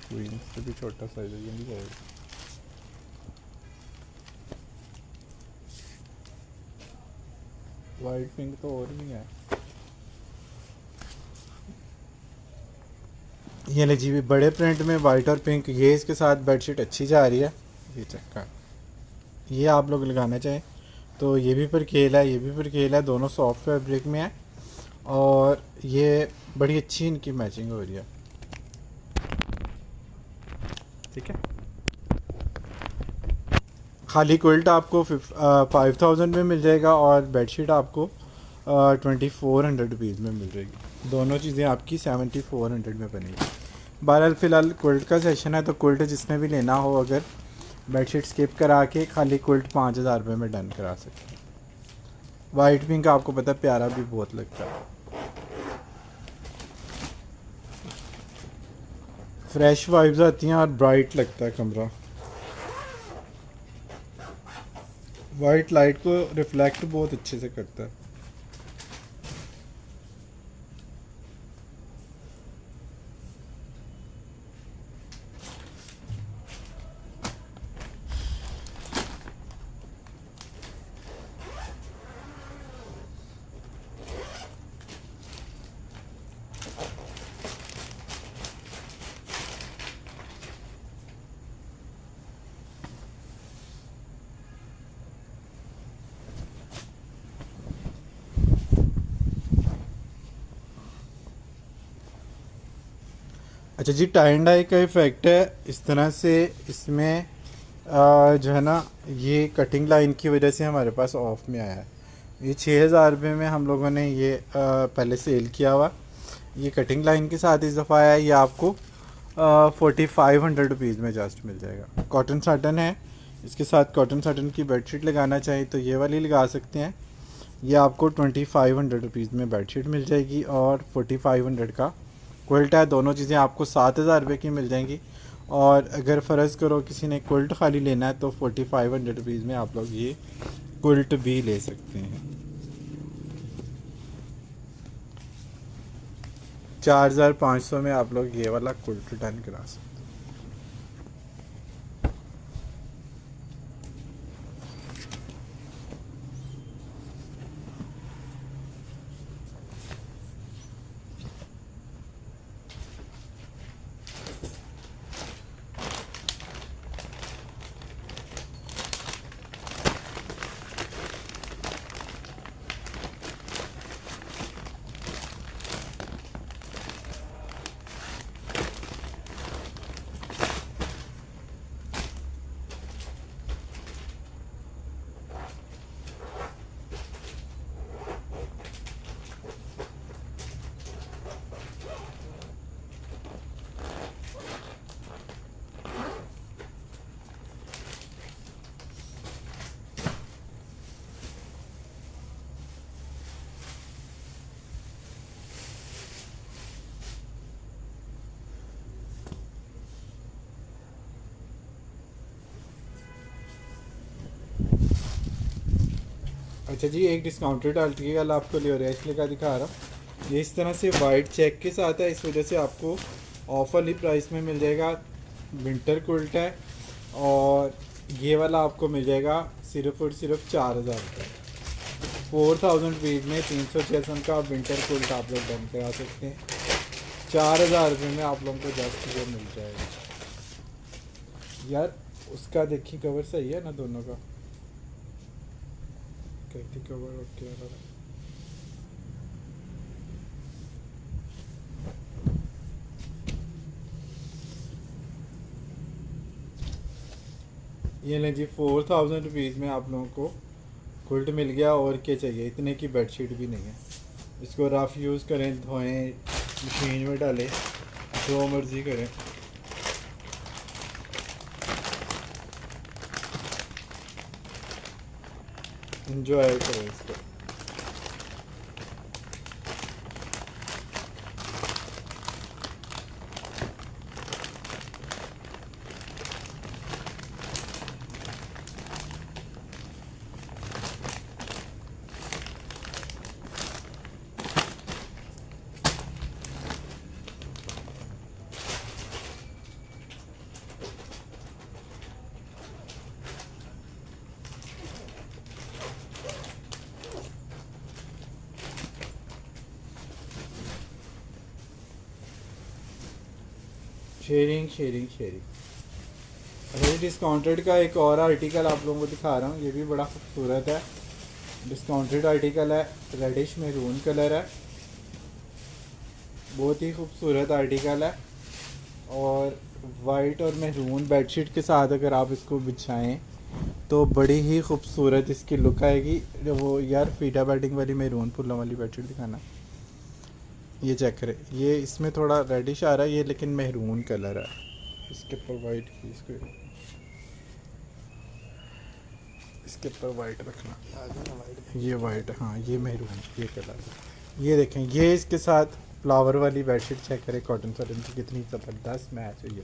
क्वीन से भी छोटा साइज़ है, ये नहीं जाएगा। वाइट पिंक तो और भी है। ये ले जी, बड़े प्रिंट में वाइट और पिंक, ये इसके साथ बेडशीट अच्छी जा रही है। ये चक्का ये आप लोग लगाना चाहें तो ये भी परकेल है, ये भी परकेल है, दोनों सॉफ्ट फैब्रिक में है और ये बड़ी अच्छी इनकी मैचिंग हो रही है। ठीक है, खाली क्विल्ट आपको 5,000 में मिल जाएगा और बेडशीट आपको 2,400 रुपीज़ में मिल जाएगी। दोनों चीज़ें आपकी 7,400 में बनेगी। बहरहाल फ़िलहाल क्विल्ट का सेशन है, तो क्विल्ट जिसमें भी लेना हो, अगर बेडशीट स्किप करा के खाली क्विल्ट 5,000 रुपये में डन करा सकते हैं। वाइट पिंक आपको पता है प्यारा भी बहुत लगता है, फ्रेश वाइब्स आती हैं और ब्राइट लगता है कमरा। वाइट लाइट को रिफ्लेक्ट बहुत अच्छे से करता है। अच्छा जी, टाई एंड डाई का इफ़ेक्ट है इस तरह से। इसमें जो है ना ये कटिंग लाइन की वजह से हमारे पास ऑफ में आया है। ये 6,000 रुपये में हम लोगों ने ये पहले सेल किया हुआ। ये कटिंग लाइन के साथ इस दफ़ा आया है। ये आपको 4,500 रुपीज़ में जस्ट मिल जाएगा। कॉटन साटन है, इसके साथ कॉटन साटन की बेडशीट लगाना चाहिए तो ये वाली लगा सकते हैं। ये आपको 2,500 रुपीज़ में बेडशीट मिल जाएगी और 4,500 का क्विल्ट है। दोनों चीज़ें आपको 7,000 रुपये की मिल जाएंगी। और अगर फ़र्ज़ करो किसी ने क्विल्ट खाली लेना है तो 4,500 रुपीज़ में आप लोग ये क्विल्ट भी ले सकते हैं। 4,500 में आप लोग ये वाला क्विल्ट डन करा सकते हैं। अच्छा जी, एक डिस्काउंटेड आर्टिकल आपको लियोरेश का दिखा रहा हूँ। ये इस तरह से वाइट चेक के साथ है, इस वजह से आपको ऑफर वाली प्राइस में मिल जाएगा। विंटर कुल्ट है और ये वाला आपको मिल जाएगा सिर्फ और सिर्फ 4000 रुपये। 4000 रुपीज़ में 300 जैसन का विंटर कुल्ट आप लोग डन करा सकते हैं। 4000 रुपये में आप लोगों को जस्ट ये मिल जाएगा। यार उसका देखिए कवर सही है ना दोनों का, कहती कवर ओके है। ये लें जी, 4000 रुपीज़ में आप लोगों को कुल्ट मिल गया। और क्या चाहिए, इतने की बेडशीट भी नहीं है। इसको रफ़ यूज़ करें, धोएं, मशीन में डालें, जो मर्ज़ी करें। इंजॉय करें इसको। Sharing sharing sharing. अच्छा, डिस्काउंटेड का एक और आर्टिकल आप लोगों को दिखा रहा हूँ। ये भी बड़ा खूबसूरत है, डिस्काउंटेड आर्टिकल है, रेडिश मैरून कलर है, बहुत ही खूबसूरत आर्टिकल है। और वाइट और मैरून बेडशीट के साथ अगर आप इसको बिछाएं तो बड़ी ही खूबसूरत इसकी लुक आएगी। वो यार फीटा बेडिंग वाली मैरून फुलों वाली बेडशीट दिखाना। ये चेक करें, ये इसमें थोड़ा रेडिश आ रहा है ये, लेकिन मैरून कलर है। इसके ऊपर वाइट की, इसके ऊपर वाइट रखना, ये वाइट, हाँ ये मैरून, ये कलर। ये देखें, ये इसके साथ फ्लावर वाली बेडशीट चेक करें, कॉटन कॉटन की कितनी ज़बरदस्त मैच है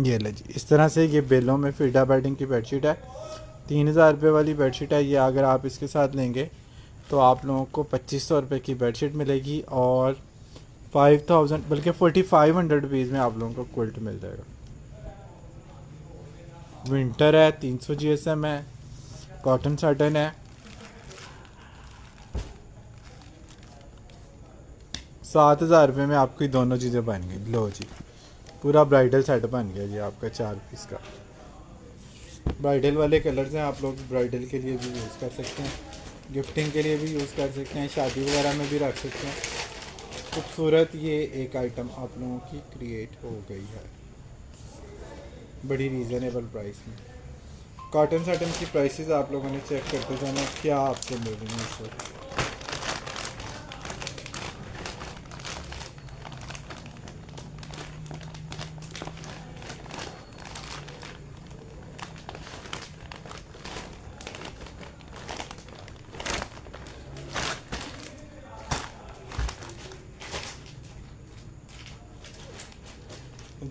ये ले जी। इस तरह से ये बेलों में फीडा बेडिंग की बेडशीट है। 3000 रुपये वाली बेडशीट है ये। अगर आप इसके साथ लेंगे तो आप लोगों को 2500 रुपये की बेडशीट मिलेगी और 5000 बल्कि 4500 रुपीज़ में आप लोगों को क्विल्ट मिल जाएगा। विंटर है, 300 GSM है, कॉटन साटन है। 7000 रुपये में आपकी दोनों चीज़ें बन गई। लो जी, पूरा ब्राइडल सेट बन गया जी आपका 4 पीस का। ब्राइडल वाले कलर्स हैं, आप लोग ब्राइडल के लिए भी यूज़ कर सकते हैं, गिफ्टिंग के लिए भी यूज़ कर सकते हैं, शादी वगैरह में भी रख सकते हैं। खूबसूरत ये एक आइटम आप लोगों की क्रिएट हो गई है बड़ी रीज़नेबल प्राइस में। कॉटन साटन की प्राइसेस आप लोगों ने चेक करते जाना क्या आपको मिल रही है इस वक्त।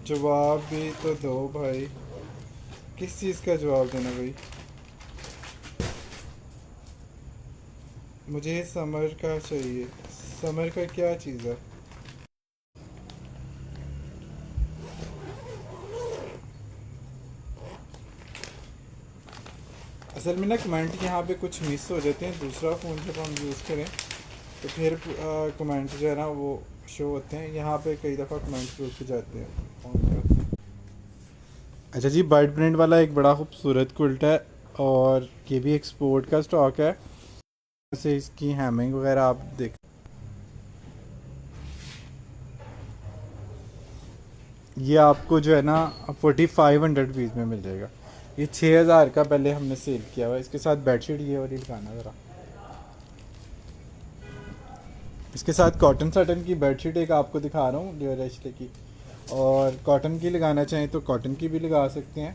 जवाब भी तो दो भाई, किस चीज़ का जवाब देना भाई? मुझे समर का चाहिए। समर का क्या चीज़ है? असल में ना कमेंट यहाँ पे कुछ मिस हो जाते हैं। दूसरा फ़ोन जब हम यूज़ करें तो फिर कमेंट जो है ना वो शो होते हैं। यहाँ पे कई दफ़ा कमेंट रुक जाते हैं फ़ोन पर। अच्छा जी, बर्ड प्रिंट वाला एक बड़ा खूबसूरत कुल्ट है और ये भी एक्सपोर्ट का स्टॉक है। से इसकी हैमिंग वगैरह आप देख, ये आपको जो है ना 4500 रुपीज़ में मिल जाएगा। ये 6000 का पहले हमने सेल किया हुआ है। इसके साथ बेडशीट ये वाली दिखाना ज़रा। इसके साथ कॉटन साटन की बेडशीट एक आपको दिखा रहा हूँ लियोरेश की, और कॉटन की लगाना चाहें तो कॉटन की भी लगा सकते हैं,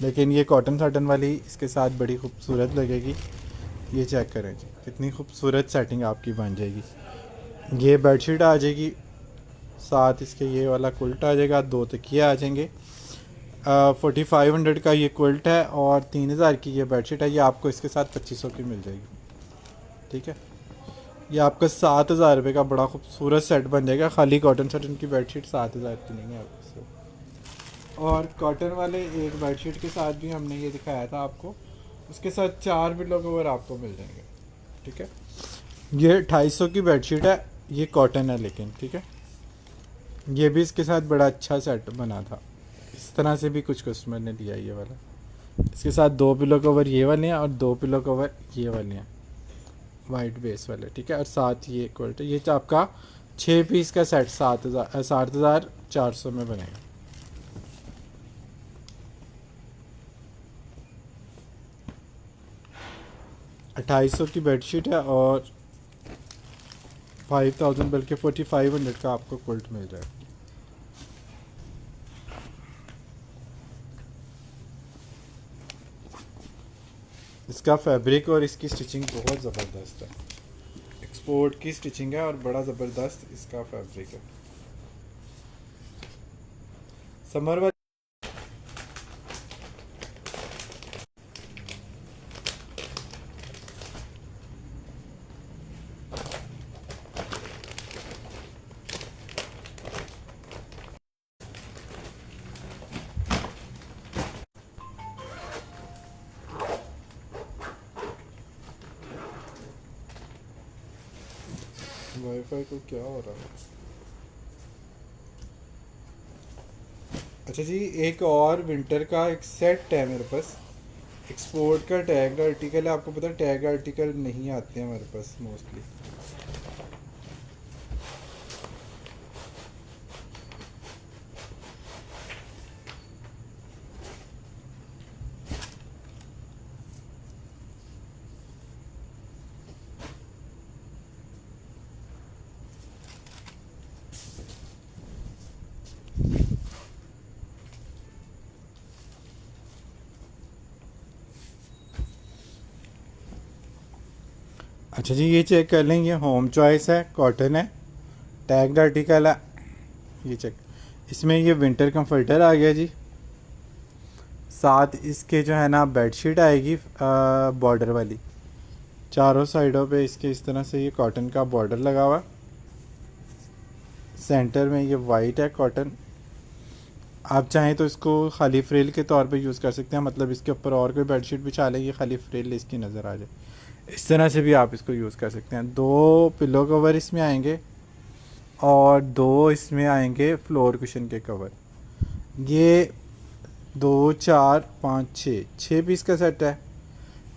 लेकिन ये कॉटन साटन वाली इसके साथ बड़ी खूबसूरत लगेगी। ये चेक करें जी, कितनी खूबसूरत सेटिंग आपकी बन जाएगी। ये बेडशीट आ जाएगी, साथ इसके ये वाला कुल्ट आ जाएगा, 2 तकिए आ जाएंगे। 4500 का ये क्विल्ट है और 3000 की ये बेडशीट है। ये आपको इसके साथ 2500 की मिल जाएगी। ठीक है, ये आपका 7000 रुपये का बड़ा खूबसूरत सेट बन जाएगा। खाली कॉटन सेट की बेडशीट 7000 की नहीं है आपको। और कॉटन वाले एक बेडशीट के साथ भी हमने ये दिखाया था आपको, उसके साथ 4 पिलो कवर आपको मिल जाएंगे। ठीक है, ये 250 की बेडशीट है, ये कॉटन है लेकिन। ठीक है, ये भी इसके साथ बड़ा अच्छा सेट बना था। इस तरह से भी कुछ कस्टमर ने लिया ये वाला। इसके साथ 2 पिलो कवर ये वाले हैं और 2 पिलो कवर ये वाले हैं, वाइट बेस वाले। ठीक है, और साथ ये क्वालिटी, ये तो आपका 6 पीस का सेट 7400 में बनेगा। ₹2800 की बेडशीट है और 5000 बल्कि 4500 का आपको क्विल्ट मिल जाएगा। इसका फैब्रिक और इसकी स्टिचिंग बहुत ज़बरदस्त है। एक्सपोर्ट की स्टिचिंग है और बड़ा ज़बरदस्त इसका फैब्रिक है। समर वाली वाईफाई को क्या हो रहा है? अच्छा जी, एक और विंटर का एक सेट है मेरे पास। एक्सपोर्ट का टैग आर्टिकल है। आपको पता है टैग आर्टिकल नहीं आते हैं हमारे पास मोस्टली। अच्छा जी, ये चेक कर लें, ये होम चॉइस है, कॉटन है, टैग्ड आर्टिकल है। ये चेक, इसमें ये विंटर कंफर्टर आ गया जी। साथ इसके जो है ना बेडशीट आएगी बॉर्डर वाली, चारों साइडों पे इसके इस तरह से ये कॉटन का बॉर्डर लगा हुआ। सेंटर में ये वाइट है कॉटन। आप चाहें तो इसको खाली फ्रिल के तौर पे यूज़ कर सकते हैं, मतलब इसके ऊपर और कोई बेडशीट बिछा लें, ये खाली फ्रिल इसकी नज़र आ जाए, इस तरह से भी आप इसको यूज़ कर सकते हैं। 2 पिलो कवर इसमें आएंगे और 2 इसमें आएंगे फ्लोर कुशन के कवर। ये 2 4 5 6 पीस का सेट है।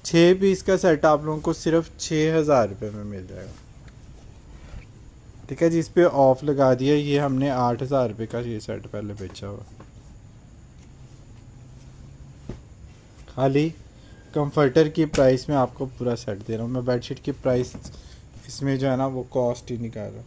6 पीस का सेट आप लोगों को सिर्फ 6000 रुपये में मिल जाएगा। ठीक है जी, इस पर ऑफ लगा दिया। ये हमने 8000 रुपये का ये सेट पहले बेचा हुआ। खाली कंफर्टर की प्राइस में आपको पूरा सेट दे रहा हूँ मैं। बेडशीट की प्राइस इसमें जो है ना वो कॉस्ट ही निकाल रहा हूँ।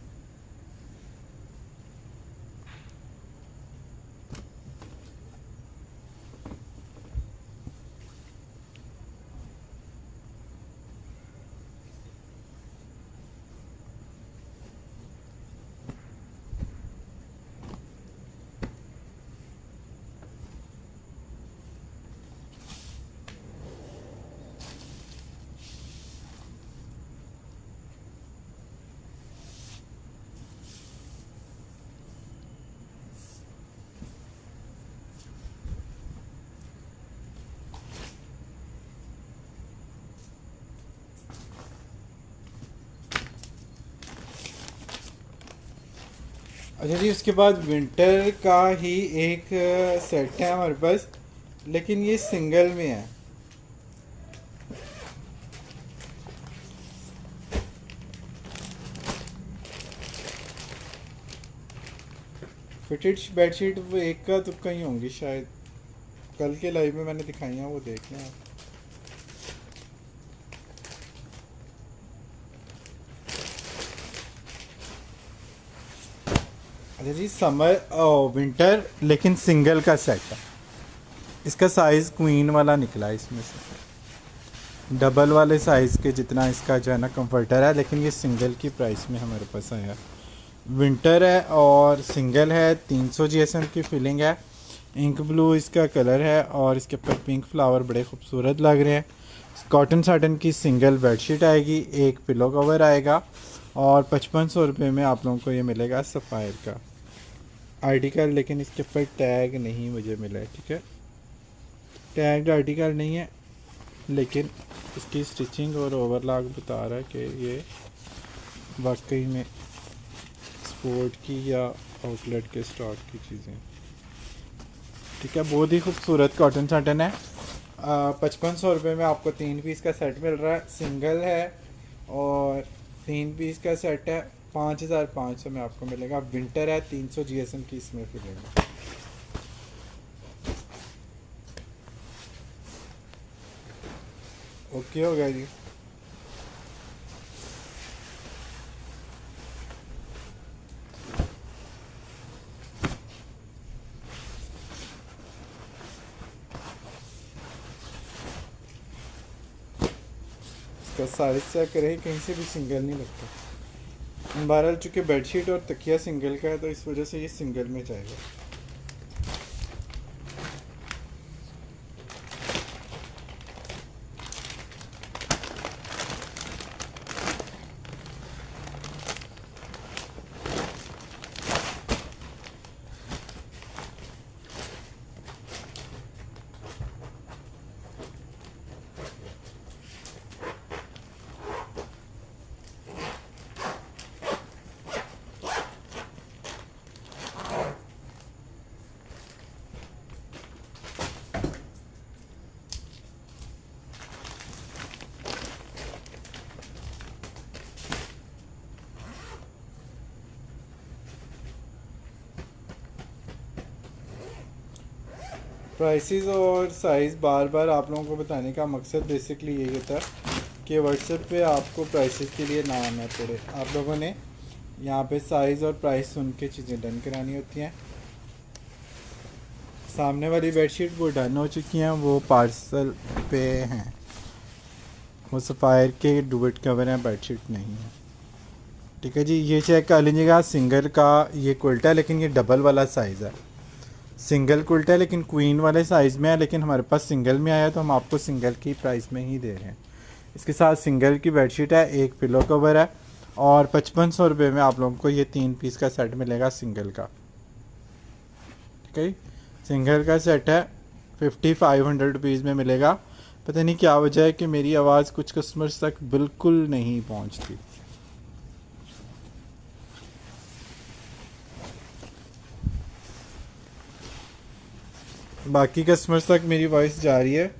अच्छा जी, उसके बाद विंटर का ही एक सेट है हमारे पास, लेकिन ये सिंगल में है। फिटेड बेडशीट वो एक का तुक्का ही होंगी शायद। कल के लाइव में मैंने दिखाई हैं, वो देख लें आप। अच्छा जी, समर विंटर लेकिन सिंगल का सेट है। इसका साइज़ क्वीन वाला निकला है इसमें से, डबल वाले साइज़ के जितना इसका जो है ना कंफर्टर है, लेकिन ये सिंगल की प्राइस में हमारे पास आया। विंटर है और सिंगल है, 300 GSM की फिलिंग है। इंक ब्लू इसका कलर है और इसके ऊपर पिंक फ्लावर बड़े खूबसूरत लग रहे हैं। कॉटन साटन की सिंगल बेडशीट आएगी, एक पिलो कवर आएगा और 5500 रुपये में आप लोगों को ये मिलेगा सफ़ायर का आर्टिकल। लेकिन इसके ऊपर टैग नहीं मुझे मिला है, ठीक है, टैग आर्टिकल नहीं है, लेकिन इसकी स्टिचिंग और ओवरलॉक बता रहा है कि ये वाकई में स्पोर्ट की या आउटलेट के स्टॉक की चीज़ें, ठीक है। बहुत ही खूबसूरत कॉटन साटन है। 5500 रुपये में आपको 3 पीस का सेट मिल रहा है, सिंगल है और 3 पीस का सेट है। 5500 में आपको मिलेगा। विंटर है, 300 GSM की इसमें फिलेगा। ओके हो गया जी। इसका साइज चेक करें, कहीं से भी सिंगल नहीं लगता। बहरहाल चूँकि बेडशीट और तकिया सिंगल का है तो इस वजह से ये सिंगल में जाएगा। प्राइसेस और साइज़ बार बार आप लोगों को बताने का मकसद बेसिकली यही होता है कि व्हाट्सएप पे आपको प्राइसेस के लिए ना आना पड़े। आप लोगों ने यहाँ पे साइज़ और प्राइस सुन के चीज़ें डन करानी होती हैं। सामने वाली बेडशीट वो डन हो चुकी हैं, वो पार्सल पे हैं, वो सफ़ायर के डुबट कवर हैं, बेडशीट नहीं है, ठीक है जी। ये चेक कर लीजिएगा, सिंगल का ये कुल्टा है लेकिन ये डबल वाला साइज़ है। सिंगल कुल्टा है लेकिन क्वीन वाले साइज़ में है, लेकिन हमारे पास सिंगल में आया तो हम आपको सिंगल की प्राइस में ही दे रहे हैं। इसके साथ सिंगल की बेडशीट है, एक पिलो कवर है और 5500 रुपये में आप लोगों को ये 3 पीस का सेट मिलेगा सिंगल का, ठीक है। सिंगल का सेट है, 5500 रुपीज़ में मिलेगा। पता नहीं क्या वजह है कि मेरी आवाज़ कुछ कस्टमर्स तक बिल्कुल नहीं पहुँचती। बाकी कस्टमर्स तक मेरी वॉइस जा रही है।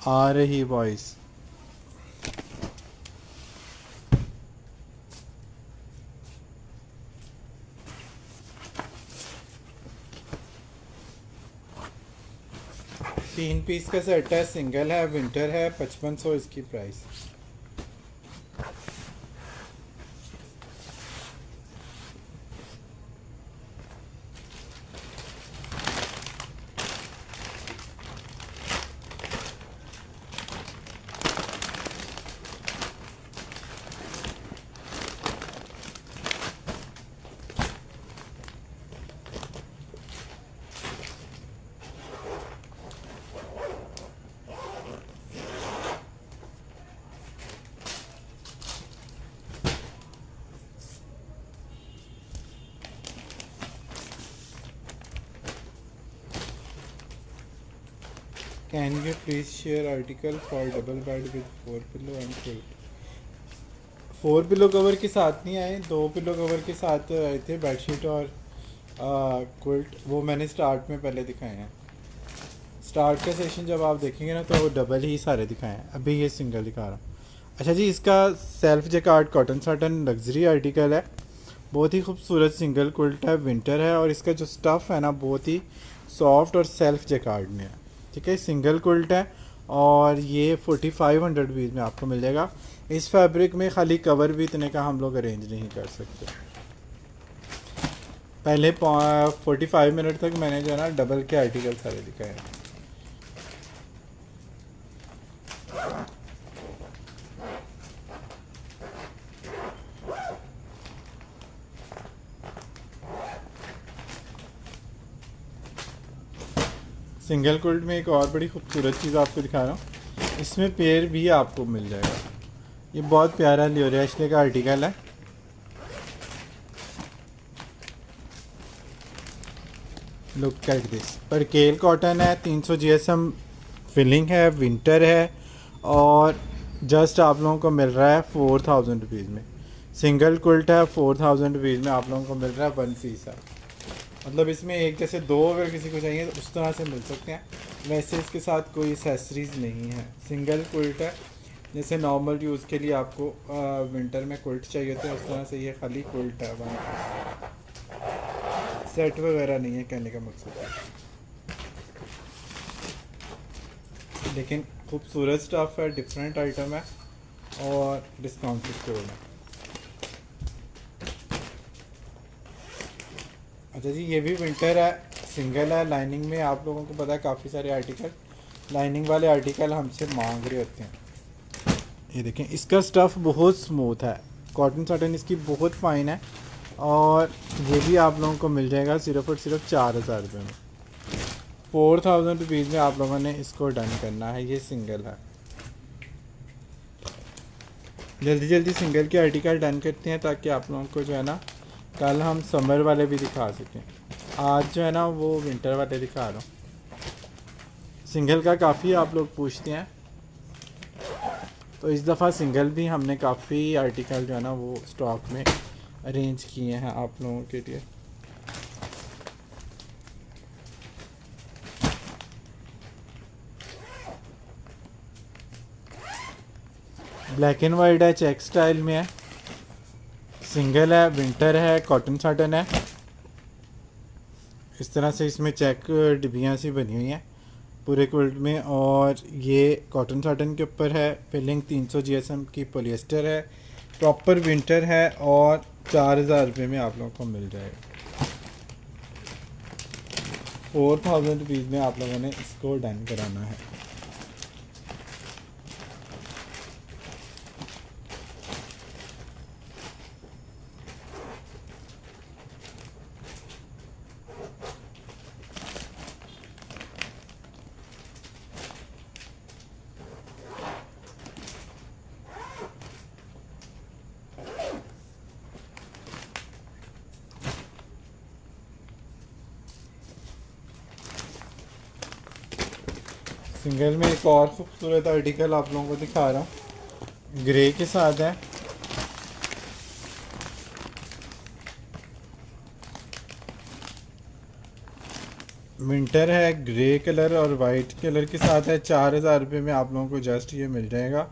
आ रही वॉइस। तीन पीस का सेट है, सिंगल है, विंटर है, 5500 इसकी price. Can you please share article for double bed with 4 pillow and quilt? 4 pillow cover के साथ नहीं आए, 2 पिलो कवर के साथ आए थे बेडशीट और क्विल्ट। वो मैंने स्टार्ट में पहले दिखाए हैं। स्टार्ट का सेशन जब आप देखेंगे ना तो वो डबल ही सारे दिखाए हैं। अभी ये सिंगल दिखा रहा हूँ। अच्छा जी, इसका self Jaccard cotton satin luxury article है, बहुत ही खूबसूरत सिंगल क्विल्ट है, विंटर है और इसका जो स्टफ़ है ना बहुत ही सॉफ्ट और सेल्फ जैकार्ड में है, ठीक है। सिंगल क्विल्ट है और ये 4500 रुपीज़ में आपको मिल जाएगा। इस फैब्रिक में खाली कवर भी इतने का हम लोग अरेंज नहीं कर सकते। पहले 45 मिनट तक मैंने जो है ना डबल के आर्टिकल सारे दिखाए हैं। सिंगल क्विल्ट में एक और बड़ी खूबसूरत चीज़ आपको दिखा रहा हूँ, इसमें पेयर भी आपको मिल जाएगा। ये बहुत प्यारा लियोरिया एशले का आर्टिकल है। लुक एट दिस, पर केल कॉटन है, 300 GSM फिलिंग है, विंटर है और जस्ट आप लोगों को मिल रहा है 4000 रुपीज़ में। सिंगल क्विल्ट है, 4000 रुपीज़ में आप लोगों को मिल रहा है 1 पीस है। मतलब इसमें एक जैसे दो अगर किसी को चाहिए तो उस तरह से मिल सकते हैं। वैसे इसके साथ कोई एक्सेसरीज़ नहीं है, सिंगल क्विल्ट है। जैसे नॉर्मल यूज़ के लिए आपको विंटर में क्विल्ट चाहिए होते हैं, उस तरह से ये खाली क्विल्ट है, 1 पीस, सेट वगैरह नहीं है कहने का मकसद है। लेकिन खूबसूरत स्टफ़ है, डिफरेंट आइटम है और डिस्काउंट स्टोर है। अच्छा जी, ये भी विंटर है, सिंगल है, लाइनिंग में। आप लोगों को पता है काफ़ी सारे आर्टिकल लाइनिंग वाले आर्टिकल हमसे मांग रहे होते हैं। ये देखें, इसका स्टफ़ बहुत स्मूथ है, कॉटन साटन इसकी बहुत फ़ाइन है और ये भी आप लोगों को मिल जाएगा सिर्फ़ और सिर्फ 4000 रुपये में। 4000 रुपीज़ में आप लोगों ने इसको डन करना है। ये सिंगल है, जल्दी जल्दी सिंगल के आर्टिकल डन करते हैं ताकि आप लोगों को जो है ना कल हम समर वाले भी दिखा सकें। आज जो है ना वो विंटर वाले दिखा रहा हूँ। सिंगल का काफ़ी आप लोग पूछते हैं, तो इस दफ़ा सिंगल भी हमने काफ़ी आर्टिकल जो है ना वो स्टॉक में अरेंज किए हैं आप लोगों के लिए। ब्लैक एंड वाइट है, चेक स्टाइल में है, सिंगल है, विंटर है, कॉटन साटन है। इस तरह से इसमें चेक डिब्बियाँ सी बनी हुई हैं पूरे क्विल्ट में और ये कॉटन साटन के ऊपर है। फिलिंग 300 GSM की पॉलिएस्टर है, प्रॉपर विंटर है और 4000 रुपये में आप लोगों को मिल जाएगा। 4000 रुपीज़ में आप लोगों ने इसको डन कराना है। सिंगल में एक और खूबसूरत आर्टिकल आप लोगों को दिखा रहा हूँ, ग्रे के साथ है। विंटर है, ग्रे कलर और वाइट कलर के साथ है। 4000 रुपये में आप लोगों को जस्ट ये मिल जाएगा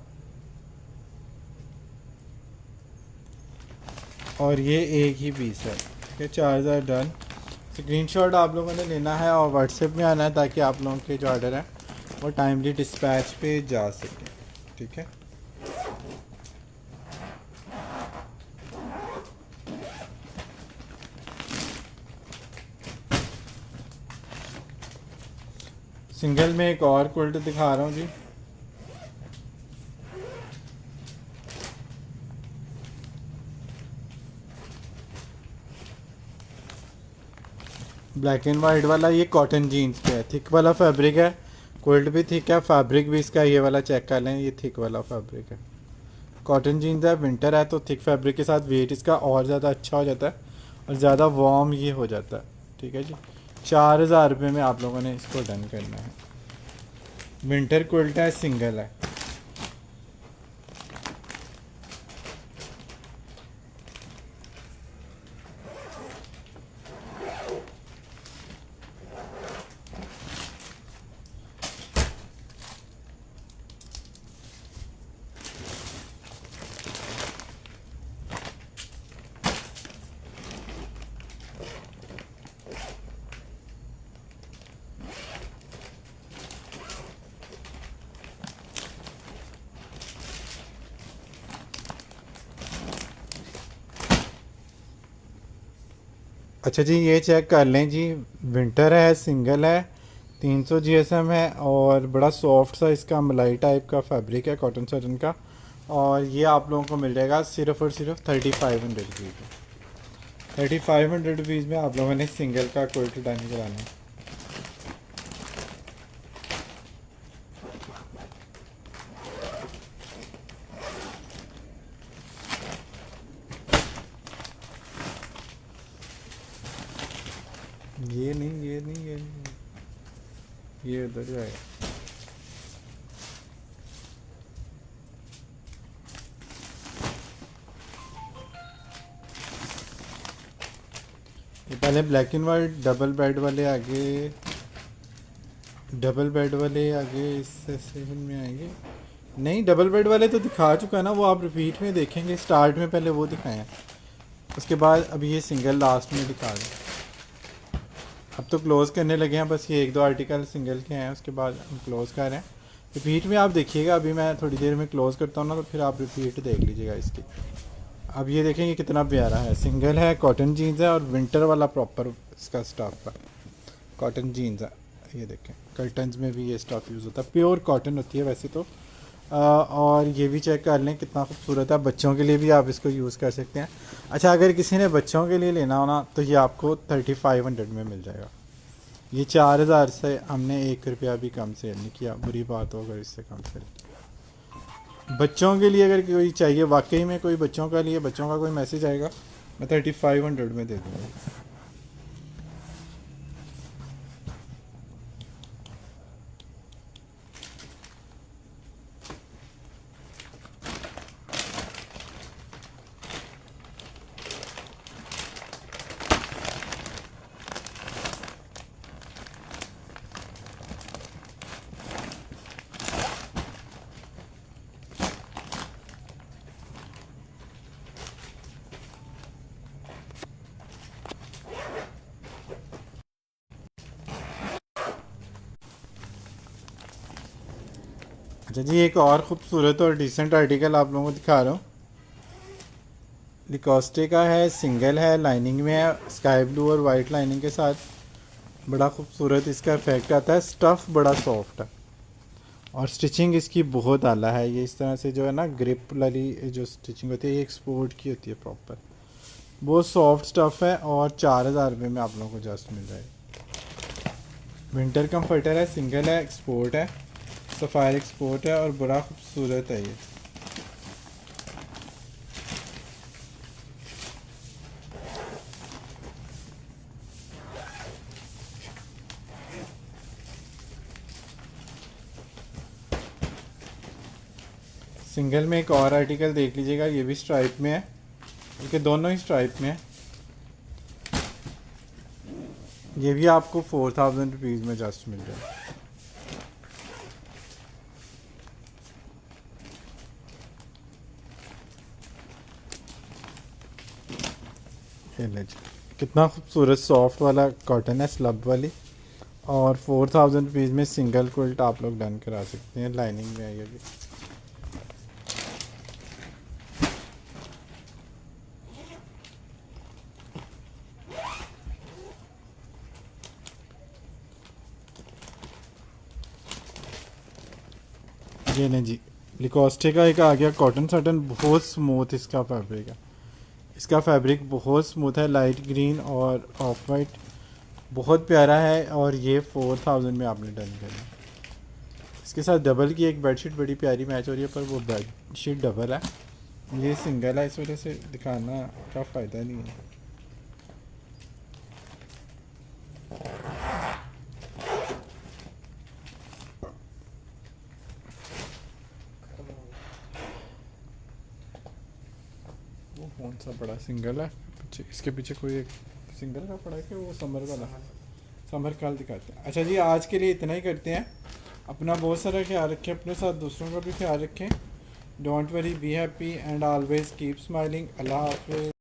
और ये एक ही पीस है। ठीक है, 4000 डन। स्क्रीनशॉट आप लोगों ने लेना है और व्हाट्सएप में आना है ताकि आप लोगों के जो ऑर्डर है वो टाइमली डिस्पैच पे जा सके। ठीक है, सिंगल में एक और क्विल्ट दिखा रहा हूँ जी। ब्लैक एंड वाइट वाला, ये कॉटन जीन्स पे है, थिक वाला फैब्रिक है, क्विल्ट भी थिक है, फैब्रिक भी इसका ये वाला चेक कर लें, ये थिक वाला फैब्रिक है। कॉटन जीन्स है, विंटर है, तो थिक फैब्रिक के साथ वेट इसका और ज़्यादा अच्छा हो जाता है और ज़्यादा वार्म ये हो जाता है। ठीक है जी, 4000 रुपये में आप लोगों ने इसको डन करना है। विंटर क्विल्ट है, सिंगल है। अच्छा जी, ये चेक कर लें जी। विंटर है, सिंगल है, 300 जीएसएम है और बड़ा सॉफ्ट सा इसका मलाई टाइप का फैब्रिक है कॉटन सटन का। और ये आप लोगों को मिल जाएगा सिर्फ और सिर्फ 3500 रुपीज़ में। 3500 रुपीज़ में आप लोगों ने सिंगल का क्वालिटी डाइनिंग कराना है। ये नहीं, ये नहीं, ये नहीं, ये उधर जाएगा। ये पहले black and white double bed वाले आगे, डबल बेड वाले आगे इससे 7 में आएंगे। नहीं, डबल बेड वाले तो दिखा चुका है ना, वो आप रिपीट में देखेंगे। स्टार्ट में पहले वो दिखाए हैं, उसके बाद अब ये सिंगल लास्ट में दिखा दें। अब तो क्लोज़ करने लगे हैं, बस ये एक दो आर्टिकल सिंगल के हैं, उसके बाद हम क्लोज़ कर रहे हैं। रिपीट में आप देखिएगा, अभी मैं थोड़ी देर में क्लोज़ करता हूँ ना, तो फिर आप रिपीट देख लीजिएगा इसकी। अब ये देखेंगे कितना प्यारा है, सिंगल है, कॉटन जीन्स है और विंटर वाला प्रॉपर इसका स्टफ है, कॉटन जीन्स है। ये देखें, कर्टन्स में भी ये स्टफ यूज़ होता है, प्योर कॉटन होती है वैसे तो। और ये भी चेक कर लें कितना खूबसूरत है, बच्चों के लिए भी आप इसको यूज़ कर सकते हैं। अच्छा, अगर किसी ने बच्चों के लिए लेना हो ना, तो ये आपको 3500 में मिल जाएगा। ये 4000 से हमने 1 रुपया भी कम सेल नहीं किया, बुरी बात हो अगर इससे कम सेल। बच्चों के लिए अगर कोई चाहिए, वाकई में कोई बच्चों का लिए, बच्चों का कोई मैसेज आएगा, मैं 3500 में दे दूँगा। अच्छा जी, एक और ख़ूबसूरत और डिसेंट आर्टिकल आप लोगों को दिखा रहा हूँ। लिकोस्टे का है, सिंगल है, लाइनिंग में है, स्काई ब्लू और वाइट लाइनिंग के साथ। बड़ा खूबसूरत इसका इफेक्ट आता है, स्टफ़ बड़ा सॉफ्ट है और स्टिचिंग इसकी बहुत आला है। ये इस तरह से जो है ना, ग्रिप वाली जो स्टिचिंग होती है, ये एक्सपोर्ट की होती है प्रॉपर। बहुत सॉफ्ट स्टफ़ है और 4000 रुपये में आप लोगों को जस्ट मिल जाएगा। विंटर कम्फर्टर है, सिंगल है, एक्सपोर्ट है, सफ़ायर एक्सपोर्ट है और बड़ा खूबसूरत है ये। सिंगल में एक और आर्टिकल देख लीजिएगा, ये भी स्ट्राइप में है, क्योंकि दोनों ही स्ट्राइप में है। ये भी आपको 4000 रुपीज़ में जस्ट मिल जाए। ये ले जी, कितना खूबसूरत सॉफ्ट वाला कॉटन है, स्लब वाली। और 4000 रुपीज़ में सिंगल क्विल्ट आप लोग डन करा सकते हैं, लाइनिंग में है ये भी। ये नहीं जी, लिकोस्टे का एक आ गया कॉटन सटन, बहुत स्मूथ इसका फैब्रिक है। इसका फैब्रिक बहुत स्मूथ है, लाइट ग्रीन और ऑफ वाइट, बहुत प्यारा है। और ये 4000 में आपने डन करना। इसके साथ डबल की एक बेडशीट बड़ी प्यारी मैच हो रही है, पर वो बेडशीट डबल है, ये सिंगल है, इस वजह से दिखाना का फ़ायदा नहीं है। वो कौन सा बड़ा सिंगल है पीछे, इसके पीछे कोई एक सिंगल का पड़ा है कि वो समर वाला? समर कल दिखाते हैं। अच्छा जी, आज के लिए इतना ही करते हैं। अपना बहुत सारा ख्याल रखें, अपने साथ दूसरों का भी ख्याल रखें। Don't worry, be happy and always keep smiling. Allah हाफिज़।